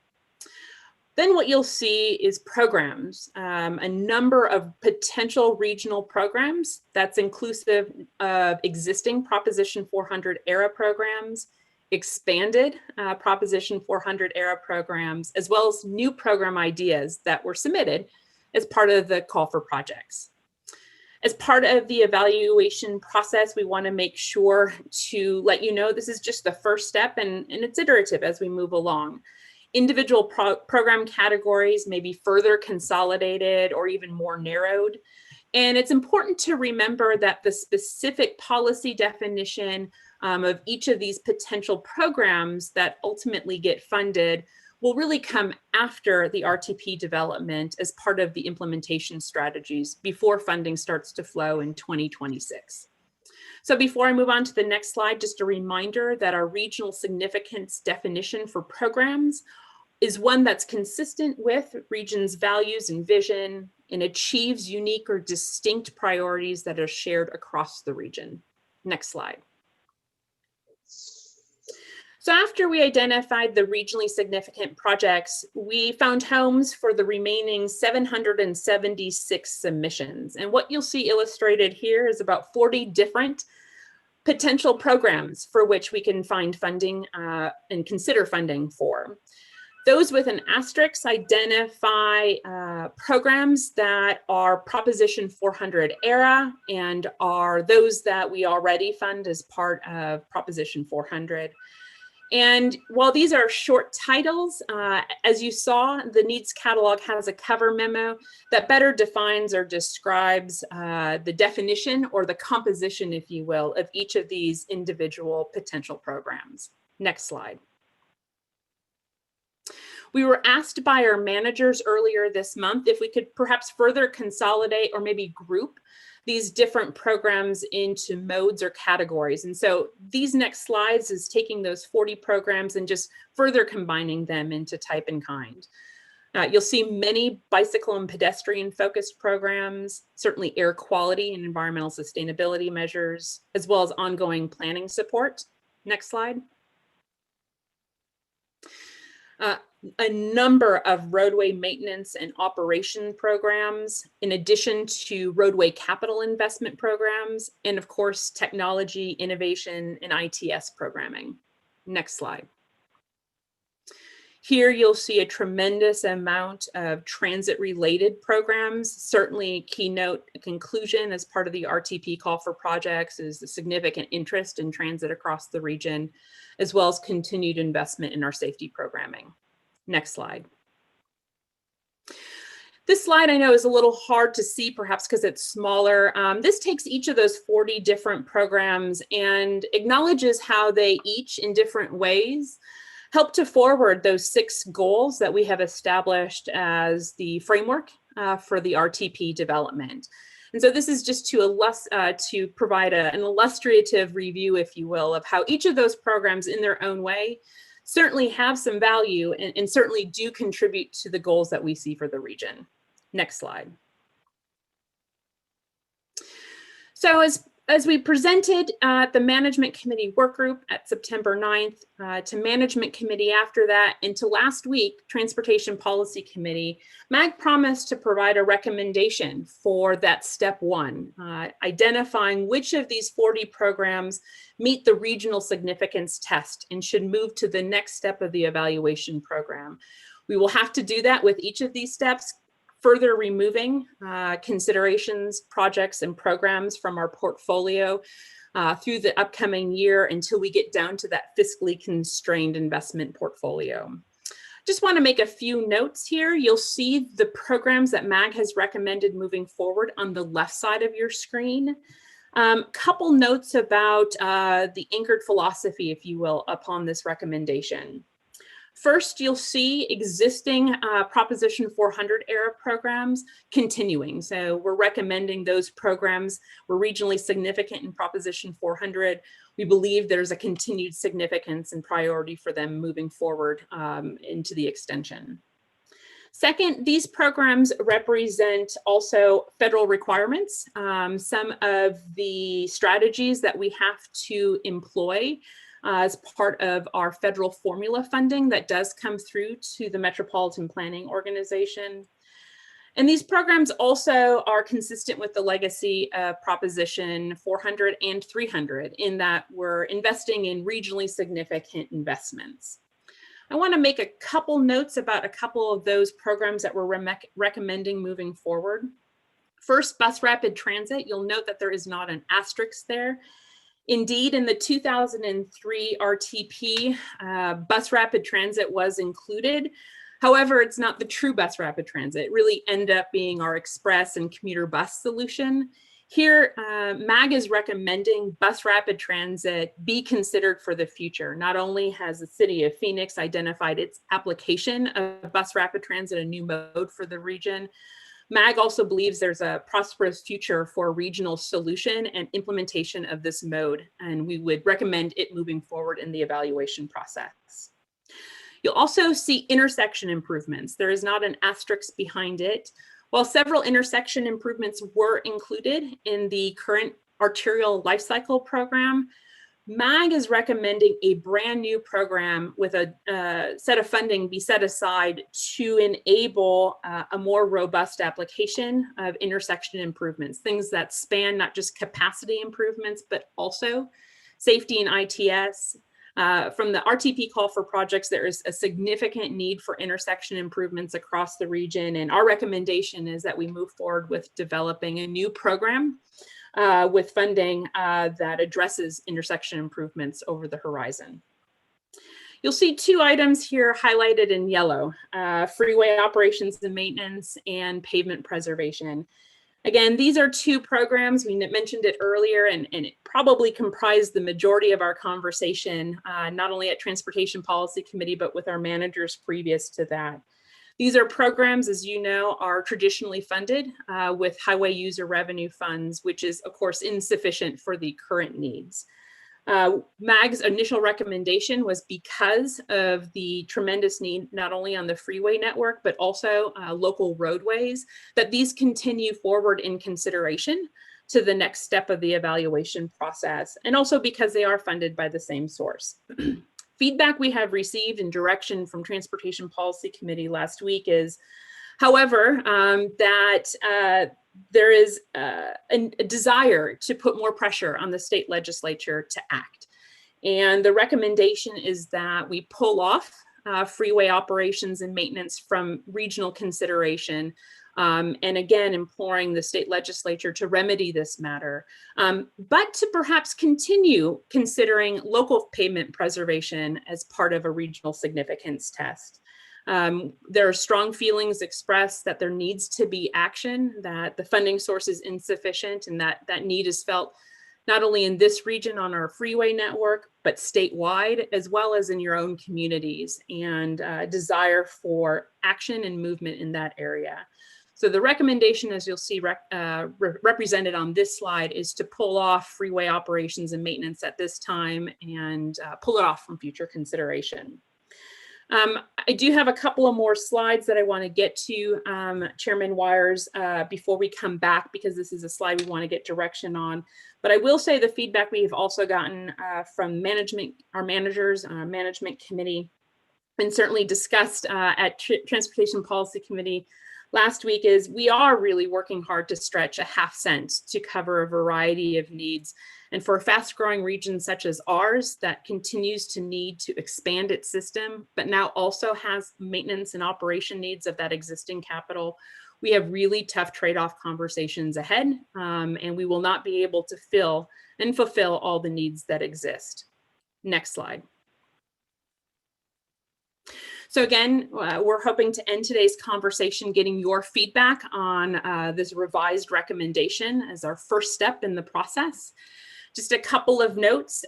[SPEAKER 14] Then what you'll see is programs, a number of potential regional programs that's inclusive of existing Proposition 400 era programs, expanded Proposition 400 era programs, as well as new program ideas that were submitted as part of the call for projects. As part of the evaluation process, we want to make sure to let you know this is just the first step, and it's iterative as we move along. Individual program categories may be further consolidated or even more narrowed. And it's important to remember that the specific policy definition of each of these potential programs that ultimately get funded will really come after the RTP development as part of the implementation strategies before funding starts to flow in 2026. So before I move on to the next slide, just a reminder that our regional significance definition for programs is one that's consistent with region's values and vision and achieves unique or distinct priorities that are shared across the region. Next slide. So after we identified the regionally significant projects, we found homes for the remaining 776 submissions. And what you'll see illustrated here is about 40 different potential programs for which we can find funding and consider funding for. Those with an asterisk identify programs that are Proposition 400 era and are those that we already fund as part of Proposition 400. And while these are short titles, as you saw, the needs catalog has a cover memo that better defines or describes the definition or the composition, if you will, of each of these individual potential programs. Next slide. We were asked by our managers earlier this month if we could perhaps further consolidate or maybe group these different programs into modes or categories. And so these next slides is taking those 40 programs and just further combining them into type and kind. You'll see many bicycle and pedestrian focused programs, certainly air quality and environmental sustainability measures, as well as ongoing planning support. Next slide. A number of roadway maintenance and operation programs, in addition to roadway capital investment programs, and of course, technology, innovation, and ITS programming. Next slide. Here you'll see a tremendous amount of transit-related programs. Certainly, keynote conclusion as part of the RTP call for projects is the significant interest in transit across the region, as well as continued investment in our safety programming. Next slide. This slide I know is a little hard to see perhaps because it's smaller. This takes each of those 40 different programs and acknowledges how they each in different ways help to forward those 6 goals that we have established as the framework for the RTP development. And so this is just to provide an illustrative review, if you will, of how each of those programs in their own way certainly have some value and certainly do contribute to the goals that we see for the region. Next slide. So as we presented at the Management Committee Work Group at September 9th, to Management Committee after that, and to last week, Transportation Policy Committee, MAG promised to provide a recommendation for that step 1, identifying which of these 40 programs meet the regional significance test and should move to the next step of the evaluation program. We will have to do that with each of these steps, further removing considerations, projects, and programs from our portfolio through the upcoming year until we get down to that fiscally constrained investment portfolio. Just want to make a few notes here. You'll see the programs that MAG has recommended moving forward on the left side of your screen. Couple notes about the anchored philosophy, if you will, upon this recommendation. First, you'll see existing Proposition 400 era programs continuing. So we're recommending those programs were regionally significant in Proposition 400. We believe there's a continued significance and priority for them moving forward into the extension. Second, these programs represent also federal requirements. Some of the strategies that we have to employ as part of our federal formula funding that does come through to the Metropolitan Planning Organization. And these programs also are consistent with the legacy of Proposition 400 and 300 in that we're investing in regionally significant investments. I want to make a couple notes about a couple of those programs that we're recommending moving forward. First, bus rapid transit. You'll note that there is not an asterisk there. Indeed, in the 2003 RTP, bus rapid transit was included. However, it's not the true bus rapid transit. It really ended up being our express and commuter bus solution. Here, MAG is recommending bus rapid transit be considered for the future. Not only has the city of Phoenix identified its application of bus rapid transit, a new mode for the region, MAG also believes there's a prosperous future for a regional solution and implementation of this mode, and we would recommend it moving forward in the evaluation process. You'll also see intersection improvements. There is not an asterisk behind it. While several intersection improvements were included in the current arterial life cycle program, MAG is recommending a brand new program with a set of funding be set aside to enable a more robust application of intersection improvements, things that span not just capacity improvements, but also safety and ITS, From the RTP call for projects, there is a significant need for intersection improvements across the region. And our recommendation is that we move forward with developing a new program with funding that addresses intersection improvements over the horizon. You'll see two items here highlighted in yellow, freeway operations and maintenance and pavement preservation. Again, these are two programs. We mentioned it earlier, and it probably comprised the majority of our conversation, not only at Transportation Policy Committee, but with our managers previous to that. These are programs, as you know, are traditionally funded with highway user revenue funds, which is, of course, insufficient for the current needs. MAG's initial recommendation was because of the tremendous need, not only on the freeway network, but also local roadways, that these continue forward in consideration to the next step of the evaluation process, and also because they are funded by the same source. Feedback we have received in direction from Transportation Policy Committee last week is, however, that there is a desire to put more pressure on the state legislature to act. And the recommendation is that we pull off freeway operations and maintenance from regional consideration. And again, imploring the state legislature to remedy this matter, but to perhaps continue considering local pavement preservation as part of a regional significance test. There are strong feelings expressed that there needs to be action, that the funding source is insufficient, and that need is felt not only in this region on our freeway network, but statewide, as well as in your own communities, and desire for action and movement in that area. So the recommendation, as you'll see represented on this slide, is to pull off freeway operations and maintenance at this time and pull it off from future consideration. I do have a couple of more slides that I want to get to, Chairman Wires, before we come back, because this is a slide we want to get direction on. But I will say the feedback we've also gotten from management, our managers, management committee, and certainly discussed at Transportation Policy Committee last week is we are really working hard to stretch a half cent to cover a variety of needs. And for a fast growing region such as ours that continues to need to expand its system, but now also has maintenance and operation needs of that existing capital, we have really tough trade-off conversations ahead, and we will not be able to fill and fulfill all the needs that exist. Next slide. So again, we're hoping to end today's conversation getting your feedback on this revised recommendation as our first step in the process. Just a couple of notes,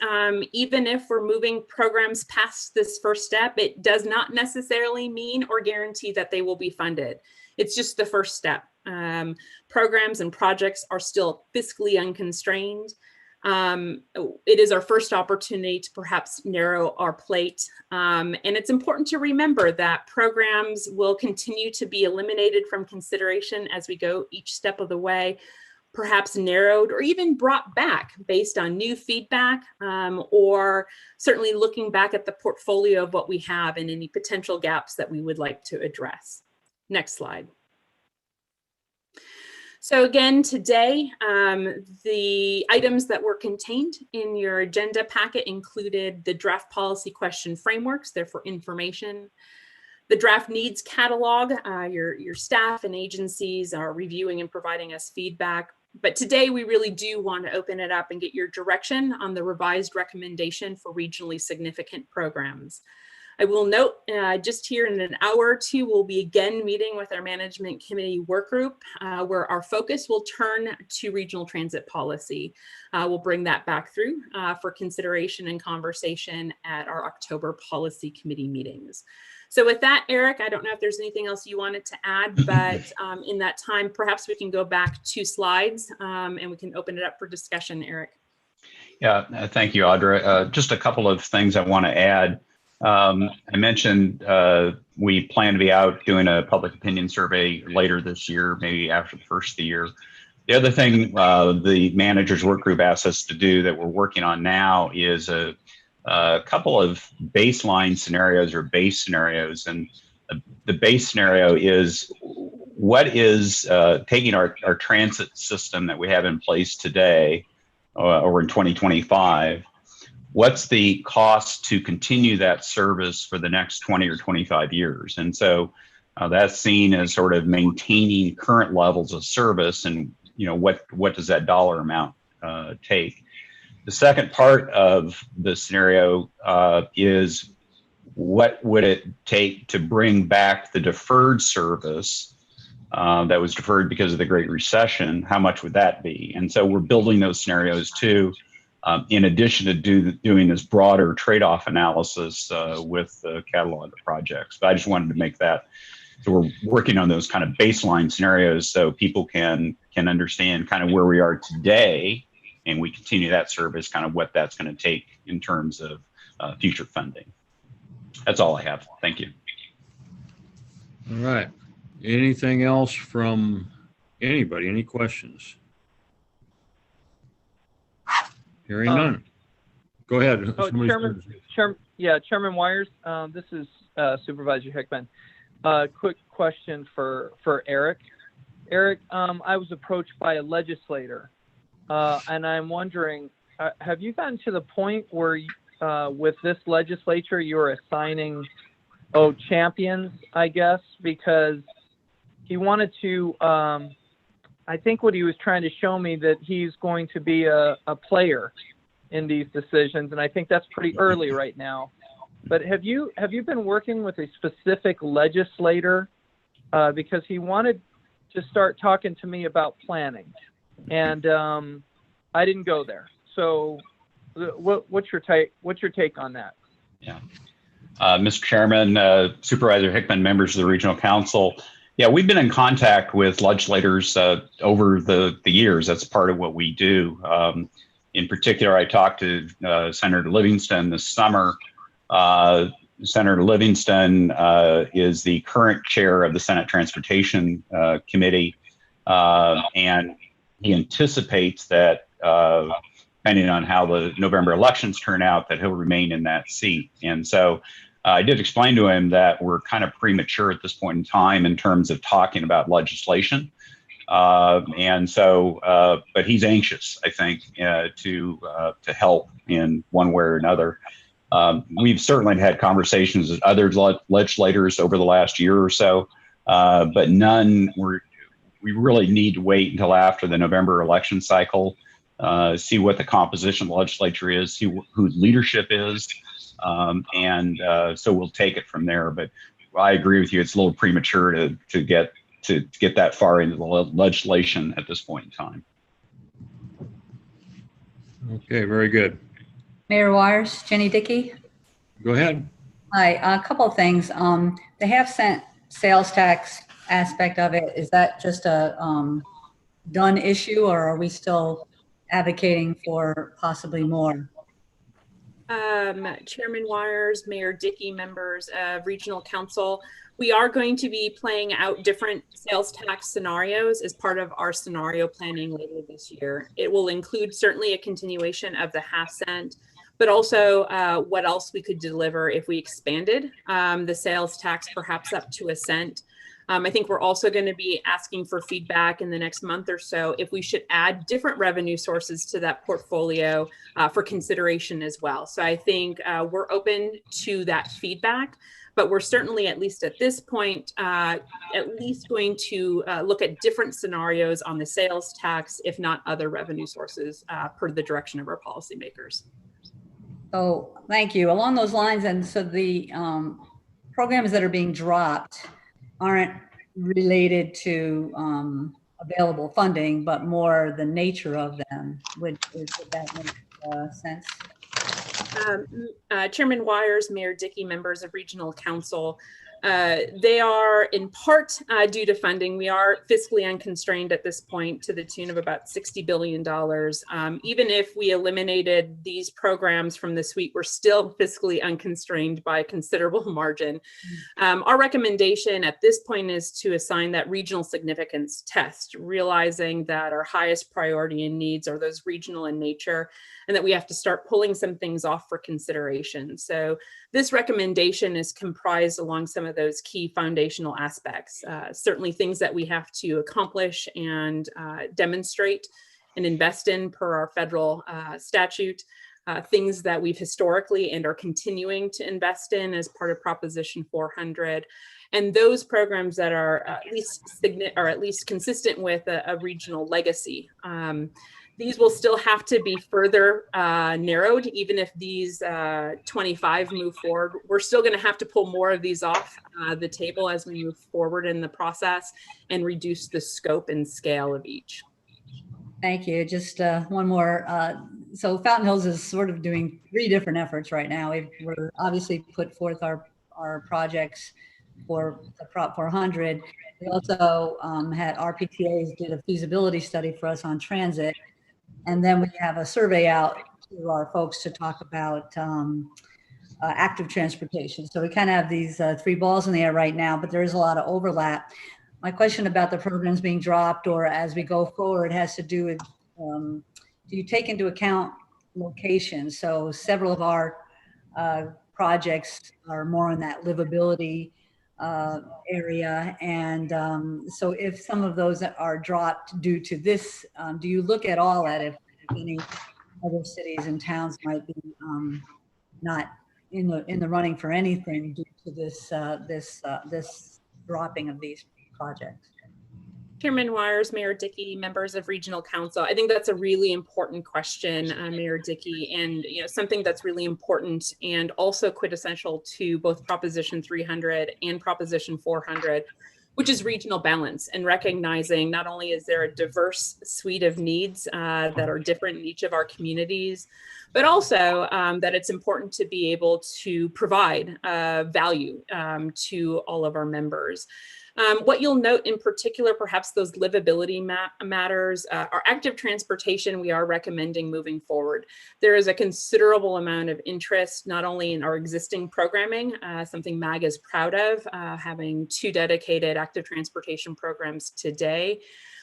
[SPEAKER 14] even if we're moving programs past this first step, it does not necessarily mean or guarantee that they will be funded. It's just the first step. Programs and projects are still fiscally unconstrained. It is our first opportunity to perhaps narrow our plate. And it's important to remember that programs will continue to be eliminated from consideration as we go each step of the way, perhaps narrowed or even brought back based on new feedback, or certainly looking back at the portfolio of what we have and any potential gaps that we would like to address. Next slide. So again, today, the items that were contained in your agenda packet included the draft policy question frameworks, they're for information. The draft needs catalog, your staff and agencies are reviewing and providing us feedback. But today we really do want to open it up and get your direction on the revised recommendation for regionally significant programs. I will note just here in an hour or two, we'll be again meeting with our management committee work group where our focus will turn to regional transit policy. We'll bring that back through for consideration and conversation at our October policy committee meetings. So with that, Eric, I don't know if there's anything else you wanted to add, but in that time, perhaps we can go back 2 slides and we can open it up for discussion, Eric.
[SPEAKER 8] Yeah, thank you, Audra. Just a couple of things I want to add. I mentioned we plan to be out doing a public opinion survey later this year, maybe after the first of the year. The other thing the managers work group asked us to do that we're working on now is a couple of baseline scenarios or base scenarios. And the base scenario is what is taking our transit system that we have in place today or in 2025. what's the cost to continue that service for the next 20 or 25 years? And so that's seen as sort of maintaining current levels of service, and what does that dollar amount take? The second part of the scenario is, what would it take to bring back the deferred service that was deferred because of the Great Recession? How much would that be? And so we're building those scenarios too, in addition to doing this broader trade-off analysis with the catalog of projects. But I just wanted to make that. So we're working on those kind of baseline scenarios so people can understand kind of where we are today, and we continue that service, kind of what that's going to take in terms of future funding. That's all I have. Thank you.
[SPEAKER 1] All right. Anything else from anybody? Any questions? Hearing none. Go ahead.
[SPEAKER 4] Oh, Chairman Wires. This is Supervisor Hickman. Quick question for Eric. Eric, I was approached by a legislator, and I'm wondering, have you gotten to the point where with this legislature you're assigning champions, I guess, because he wanted to, I think what he was trying to show me, that he's going to be a player in these decisions, and I think that's pretty early right now. But have you been working with a specific legislator? Because he wanted to start talking to me about planning, and I didn't go there. So what's your take on that?
[SPEAKER 8] Yeah, Mr. Chairman, Supervisor Hickman, members of the Regional Council. Yeah, we've been in contact with legislators over the years. That's part of what we do. In particular, I talked to Senator Livingston this summer. Senator Livingston is the current chair of the Senate Transportation Committee, and he anticipates that, depending on how the November elections turn out, that he'll remain in that seat. And so I did explain to him that we're kind of premature at this point in time in terms of talking about legislation. And so, but he's anxious, I think, to help in one way or another. We've certainly had conversations with other legislators over the last year or so, but none we really need to wait until after the November election cycle, see what the composition of the legislature is, see who leadership is, and so we'll take it from there. But I agree with you; it's a little premature to get that far into the legislation at this point in time.
[SPEAKER 1] Okay, very good.
[SPEAKER 15] Mayor Wires, Jenny Dickey.
[SPEAKER 1] Go ahead.
[SPEAKER 15] Hi, a couple of things. The half-cent sales tax aspect of it, is that just a done issue, or are we still advocating for possibly more?
[SPEAKER 14] Chairman Wires, Mayor Dickey, members of Regional Council, we are going to be playing out different sales tax scenarios as part of our scenario planning later this year. It will include certainly a continuation of the half cent, but also what else we could deliver if we expanded the sales tax perhaps up to a cent. I think we're also going to be asking for feedback in the next month or so if we should add different revenue sources to that portfolio for consideration as well. So I think we're open to that feedback, but we're certainly, at least at this point, at least going to look at different scenarios on the sales tax, if not other revenue sources, per the direction of our policymakers.
[SPEAKER 15] Oh, thank you. Along those lines, and so the programs that are being dropped aren't related to available funding, but more the nature of them. Would that make sense?
[SPEAKER 14] Chairman Wires, Mayor Dickey, members of Regional Council, they are in part due to funding. We are fiscally unconstrained at this point to the tune of about $60 billion. Even if we eliminated these programs from the suite, we're still fiscally unconstrained by a considerable margin. Our recommendation at this point is to assign that regional significance test, realizing that our highest priority and needs are those regional in nature, and that we have to start pulling some things off for consideration. So this recommendation is comprised along some of those key foundational aspects, certainly things that we have to accomplish and demonstrate and invest in per our federal statute. things that we've historically and are continuing to invest in as part of Proposition 400. And those programs that are at least consistent with a regional legacy. These will still have to be further narrowed, even if these 25 move forward. We're still going to have to pull more of these off the table as we move forward in the process and reduce the scope and scale of each.
[SPEAKER 15] Thank you. Just one more. So Fountain Hills is sort of doing 3 different efforts right now. We're obviously put forth our projects for the Prop 400. We also had RPTAs did a feasibility study for us on transit. And then we have a survey out to our folks to talk about active transportation. So we kind of have these 3 balls in the air right now, but there is a lot of overlap. My question about the programs being dropped or as we go forward has to do with, do you take into account location? So several of our projects are more in that livability area. And so if some of those are dropped due to this, do you look at all at if any other cities and towns might be not in the running for anything due to this dropping of these projects?
[SPEAKER 14] Chairman Wires, Mayor Dickey, members of Regional Council, I think that's a really important question, Mayor Dickey, and something that's really important and also quintessential to both Proposition 300 and Proposition 400, which is regional balance and recognizing not only is there a diverse suite of needs that are different in each of our communities, but also that it's important to be able to provide value to all of our members. What you'll note in particular, perhaps those livability matters, our active transportation, we are recommending moving forward. There is a considerable amount of interest, not only in our existing programming, something MAG is proud of, having 2 dedicated active transportation programs today,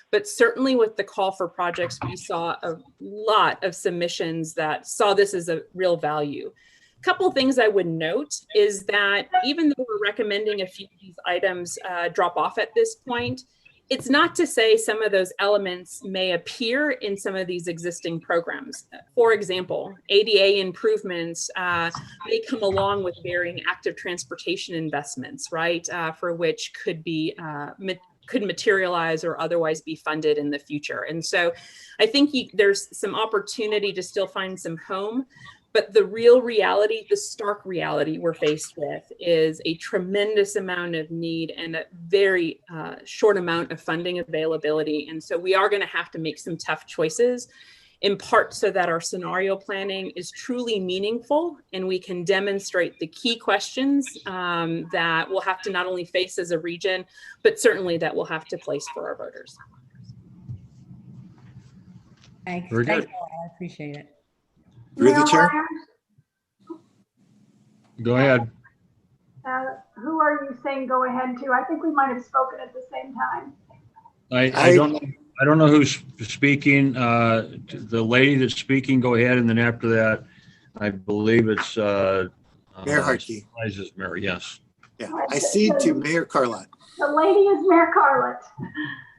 [SPEAKER 14] but certainly with the call for projects, we saw a lot of submissions that saw this as a real value. Couple of things I would note is that even though we're recommending a few of these items drop off at this point, it's not to say some of those elements may appear in some of these existing programs. For example, ADA improvements may come along with varying active transportation investments, right? For which could materialize or otherwise be funded in the future. And so I think there's some opportunity to still find some home. But the real reality, the stark reality we're faced with is a tremendous amount of need and a very short amount of funding availability. And so we are going to have to make some tough choices, in part so that our scenario planning is truly meaningful and we can demonstrate the key questions that we'll have to not only face as a region, but certainly that we'll have to place for our voters.
[SPEAKER 15] Thanks.
[SPEAKER 1] Very good.
[SPEAKER 15] I appreciate it.
[SPEAKER 9] Through the chair.
[SPEAKER 1] Go ahead.
[SPEAKER 5] Who are you saying go ahead to? I think we might have spoken at the same time.
[SPEAKER 1] I don't know who's speaking. The lady that's speaking, go ahead, and then after that, I believe it's
[SPEAKER 9] Mayor Harkey.
[SPEAKER 1] Mayor, yes.
[SPEAKER 9] Yeah, I cede to Mayor Carlott.
[SPEAKER 5] The lady is Mayor Carlott.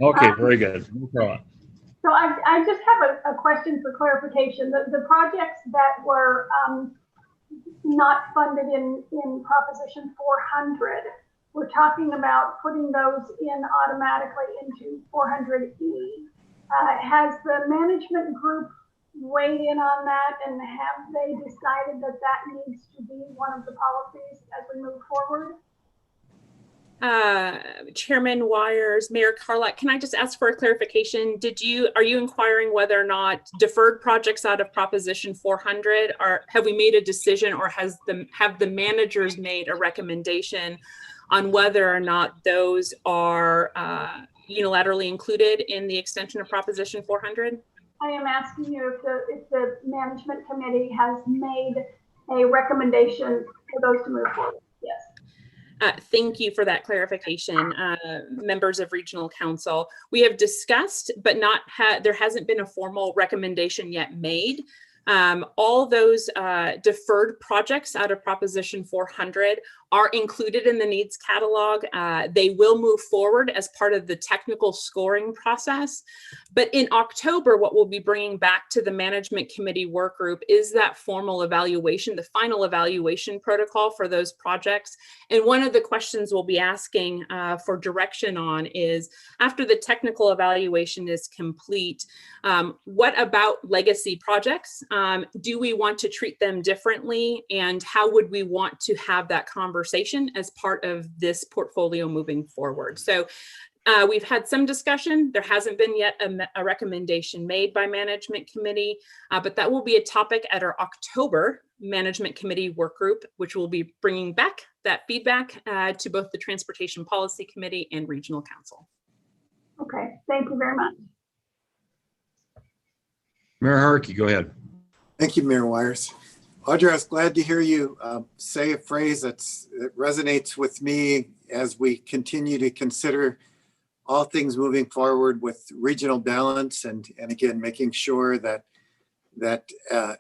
[SPEAKER 1] Okay, very good. No problem.
[SPEAKER 5] So I just have a question for clarification. The projects that were not funded in Proposition 400, we're talking about putting those in automatically into 400E. Has the management group weighed in on that, and have they decided that that needs to be one of the policies as we move forward?
[SPEAKER 14] Chairman Wires, Mayor Carlott, can I just ask for a clarification? Are you inquiring whether or not deferred projects out of Proposition 400 have we made a decision, or have the managers made a recommendation on whether or not those are unilaterally included in the extension of Proposition 400?
[SPEAKER 5] I am asking you if the management committee has made a recommendation for those to move forward. Yes.
[SPEAKER 14] Thank you for that clarification, members of Regional Council. We have discussed, but there hasn't been a formal recommendation yet made. All those deferred projects out of Proposition 400 are included in the needs catalog. They will move forward as part of the technical scoring process. But in October, what we'll be bringing back to the management committee work group is that formal evaluation, the final evaluation protocol for those projects. And one of the questions we'll be asking for direction on is, after the technical evaluation is complete, what about legacy projects? Do we want to treat them differently? And how would we want to have that conversation as part of this portfolio moving forward? So we've had some discussion. There hasn't been yet a recommendation made by management committee, but that will be a topic at our October management committee work group, which will be bringing back that feedback to both the Transportation Policy Committee and Regional Council.
[SPEAKER 5] Okay, thank you very much.
[SPEAKER 1] Mayor Harkey, go ahead.
[SPEAKER 9] Thank you, Mayor Wires. Audra, I was glad to hear you say a phrase that resonates with me as we continue to consider all things moving forward with regional balance, and again, making sure that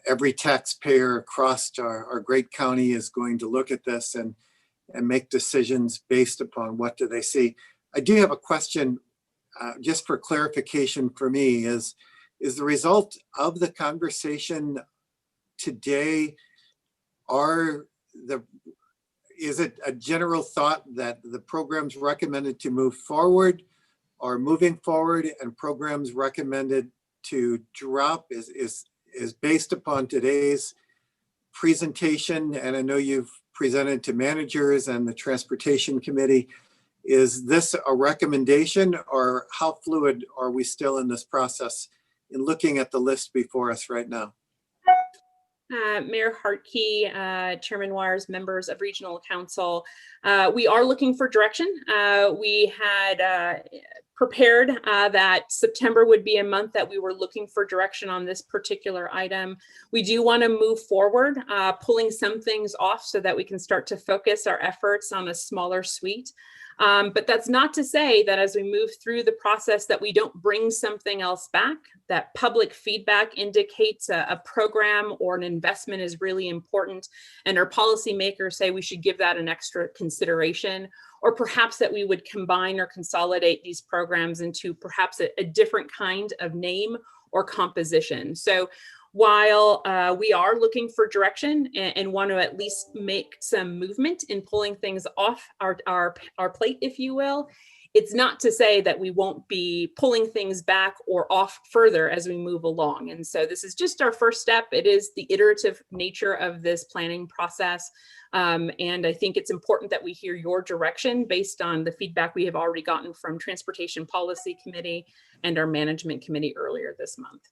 [SPEAKER 9] every taxpayer across our great county is going to look at this and make decisions based upon what do they see. I do have a question just for clarification for me. Is the result of the conversation today, is it a general thought that the programs recommended to move forward are moving forward, and programs recommended to drop is based upon today's presentation? And I know you've presented to managers and the Transportation Committee. Is this a recommendation, or how fluid are we still in this process in looking at the list before us right now?
[SPEAKER 14] Mayor Hartke, Chairman Wires, members of Regional Council, we are looking for direction. We had prepared that September would be a month that we were looking for direction on this particular item. We do want to move forward, pulling some things off so that we can start to focus our efforts on a smaller suite. But that's not to say that as we move through the process that we don't bring something else back. That public feedback indicates a program or an investment is really important, and our policymakers say we should give that an extra consideration, or perhaps that we would combine or consolidate these programs into perhaps a different kind of name or composition. So while we are looking for direction and want to at least make some movement in pulling things off our plate, if you will, it's not to say that we won't be pulling things back or off further as we move along. And so this is just our first step. It is the iterative nature of this planning process. And I think it's important that we hear your direction based on the feedback we have already gotten from Transportation Policy Committee and our Management Committee earlier this month.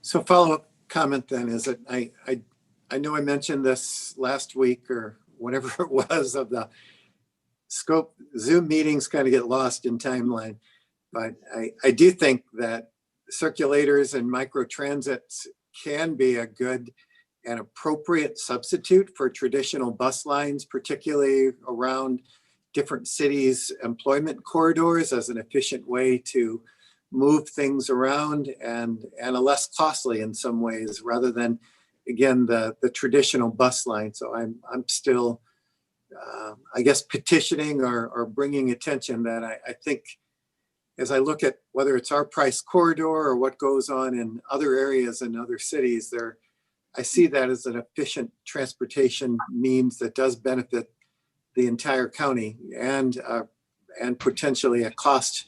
[SPEAKER 9] So follow-up comment then is that I know I mentioned this last week or whatever it was of the scope. Zoom meetings kind of get lost in timeline, but I do think that circulators and microtransits can be a good and appropriate substitute for traditional bus lines, particularly around different cities' employment corridors, as an efficient way to move things around and a less costly in some ways, rather than, again, the traditional bus line. So I'm still, I guess, petitioning or bringing attention that I think, as I look at whether it's our price corridor or what goes on in other areas in other cities, I see that as an efficient transportation means that does benefit the entire county and potentially a cost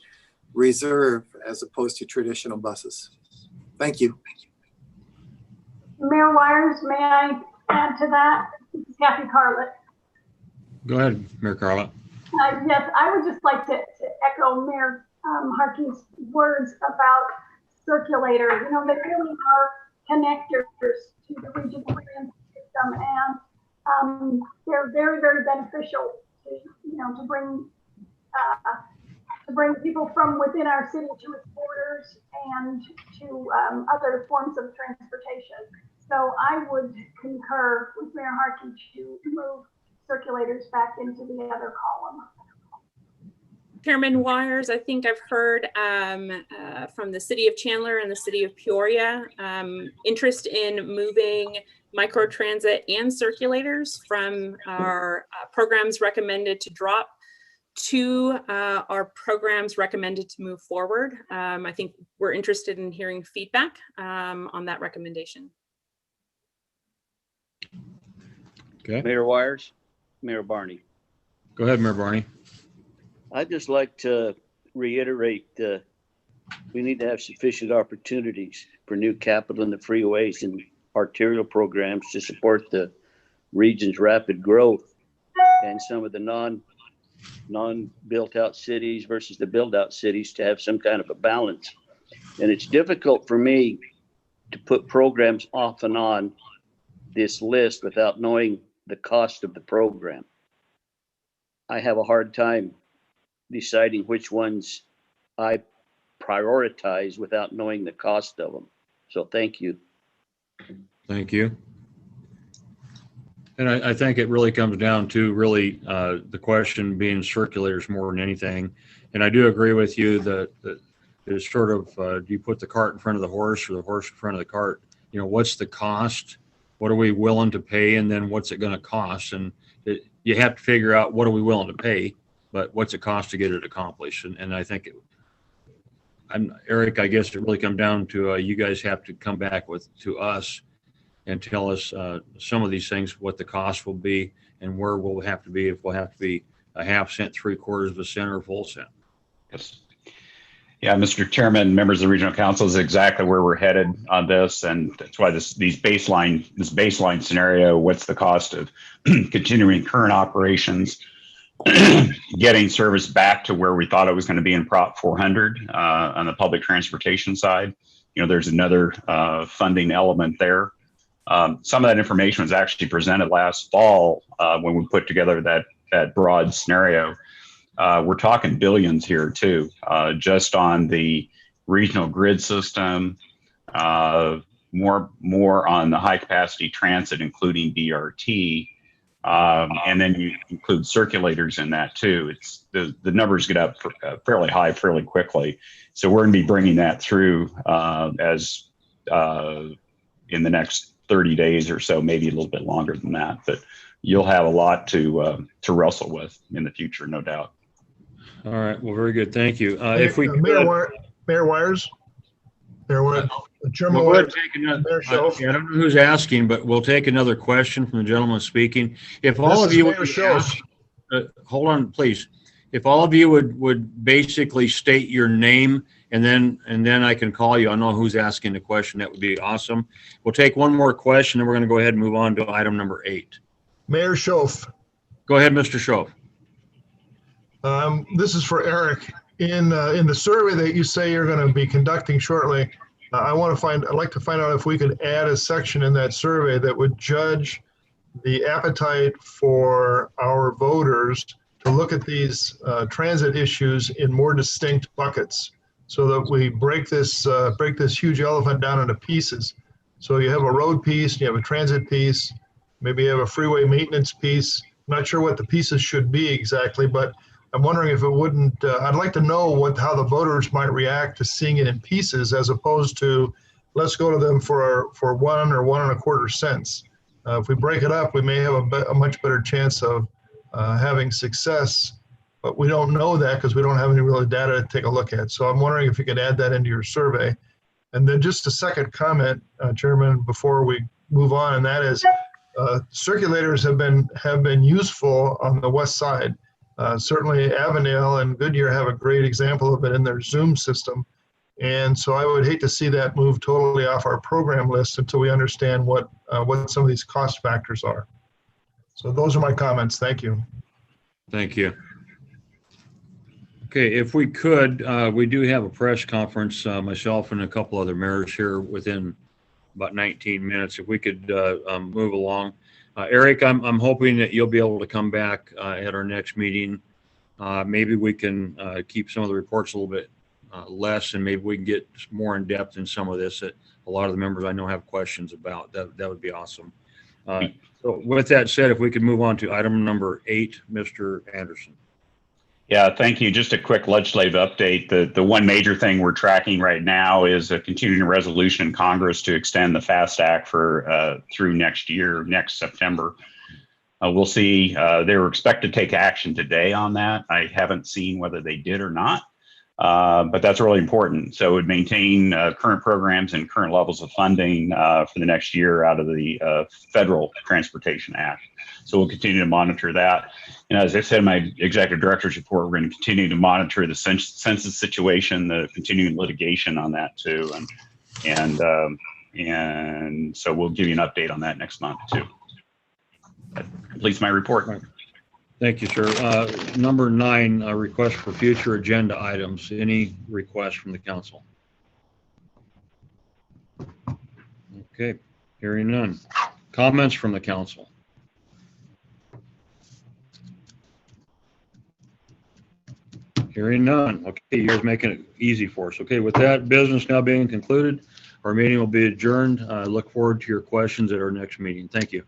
[SPEAKER 9] reserve as opposed to traditional buses. Thank you.
[SPEAKER 5] Mayor Wires, may I add to that? This is Kathy Carlett.
[SPEAKER 1] Go ahead, Mayor Carla.
[SPEAKER 5] Yes, I would just like to echo Mayor Harkey's words about circulator. You know, they really are connectors to the regional transit system, and they're very, very beneficial to bring people from within our city to its borders and to other forms of transportation. So I would concur with Mayor Harkey to move circulators back into the other column.
[SPEAKER 14] Chairman Wires, I think I've heard from the city of Chandler and the city of Peoria interest in moving microtransit, and circulators from our programs recommended to drop to our programs recommended to move forward. I think we're interested in hearing feedback on that recommendation.
[SPEAKER 1] Okay.
[SPEAKER 16] Mayor Wires, Mayor Barney.
[SPEAKER 1] Go ahead, Mayor Barney.
[SPEAKER 16] I'd just like to reiterate we need to have sufficient opportunities for new capital in the freeways and arterial programs to support the region's rapid growth and some of the non-built out cities versus the build out cities to have some kind of a balance. And it's difficult for me to put programs off and on this list without knowing the cost of the program. I have a hard time deciding which ones I prioritize without knowing the cost of them. So thank you.
[SPEAKER 1] Thank you. And I think it really comes down to really the question being circulators more than anything. And I do agree with you that it's sort of, do you put the cart in front of the horse or the horse in front of the cart? You know, what's the cost? What are we willing to pay? And then what's it going to cost? And you have to figure out what are we willing to pay, but what's it cost to get it accomplished? And I think, Eric, I guess it really comes down to you guys have to come back to us and tell us some of these things, what the cost will be and where we'll have to be, if we'll have to be a half cent, 3/4 of a cent, or full cent.
[SPEAKER 8] Yes. Yeah, Mr. Chairman, members of the Regional Council, is exactly where we're headed on this. And that's why this baseline scenario, what's the cost of continuing current operations, getting service back to where we thought it was going to be in Prop 400 on the public transportation side. You know, there's another funding element there. Some of that information was actually presented last fall when we put together that broad scenario. We're talking billions here too, just on the regional grid system, more on the high capacity transit, including BRT. And then you include circulators in that too. It's the numbers get up fairly high fairly quickly. So we're going to be bringing that through as in the next 30 days or so, maybe a little bit longer than that. But you'll have a lot to wrestle with in the future, no doubt.
[SPEAKER 1] All right. Well, very good. Thank you.
[SPEAKER 17] If we Mayor Wires, Chairman Wires, Mayor Shelf.
[SPEAKER 1] I don't know who's asking, but we'll take another question from the gentleman speaking. If all of you would hold on, please. If all of you would basically state your name and then I can call you. I know who's asking the question. That would be awesome. We'll take one more question, and we're going to go ahead and move on to item number 8.
[SPEAKER 17] Mayor Schoaf.
[SPEAKER 1] Go ahead, Mr. Schoaf.
[SPEAKER 17] This is for Eric. In the survey that you say you're going to be conducting shortly, I'd like to find out if we could add a section in that survey that would judge the appetite for our voters to look at these transit issues in more distinct buckets, so that we break this huge elephant down into pieces. So you have a road piece, you have a transit piece, maybe you have a freeway maintenance piece. I'm not sure what the pieces should be exactly, but I'm wondering if it wouldn't, I'd like to know how the voters might react to seeing it in pieces, as opposed to let's go to them for 1 or 1 1/4 cents. If we break it up, we may have a much better chance of having success, but we don't know that because we don't have any real data to take a look at. So I'm wondering if you could add that into your survey. And then just a second comment, Chairman, before we move on, and that is circulators have been useful on the west side. Certainly Avondale and Goodyear have a great example of it in their Zoom system. And so I would hate to see that move totally off our program list until we understand what some of these cost factors are. So those are my comments. Thank you.
[SPEAKER 1] Thank you. Okay, if we could, we do have a press conference, myself and a couple other mayors here within about 19 minutes. If we could move along. Eric, I'm hoping that you'll be able to come back at our next meeting. Maybe we can keep some of the reports a little bit less, and maybe we can get more in depth in some of this that a lot of the members I know have questions about. That would be awesome. So with that said, if we could move on to item number 8, Mr. Anderson.
[SPEAKER 8] Yeah, thank you. Just a quick legislative update. The one major thing we're tracking right now is a continuing resolution in Congress to extend the FAST Act for through next year, next September. We'll see. They were expected to take action today on that. I haven't seen whether they did or not, but that's really important. So it would maintain current programs and current levels of funding for the next year out of the Federal Transportation Act. So we'll continue to monitor that. And as I said in my executive director's report, we're going to continue to monitor the census situation, the continuing litigation on that too. And so we'll give you an update on that next month too. That completes my report.
[SPEAKER 1] Thank you, sir. Number 9, request for future agenda items. Any requests from the council? Okay, hearing none. Comments from the council? Hearing none. Okay, you guys making it easy for us. Okay, with that business now being concluded, our meeting will be adjourned. I look forward to your questions at our next meeting. Thank you.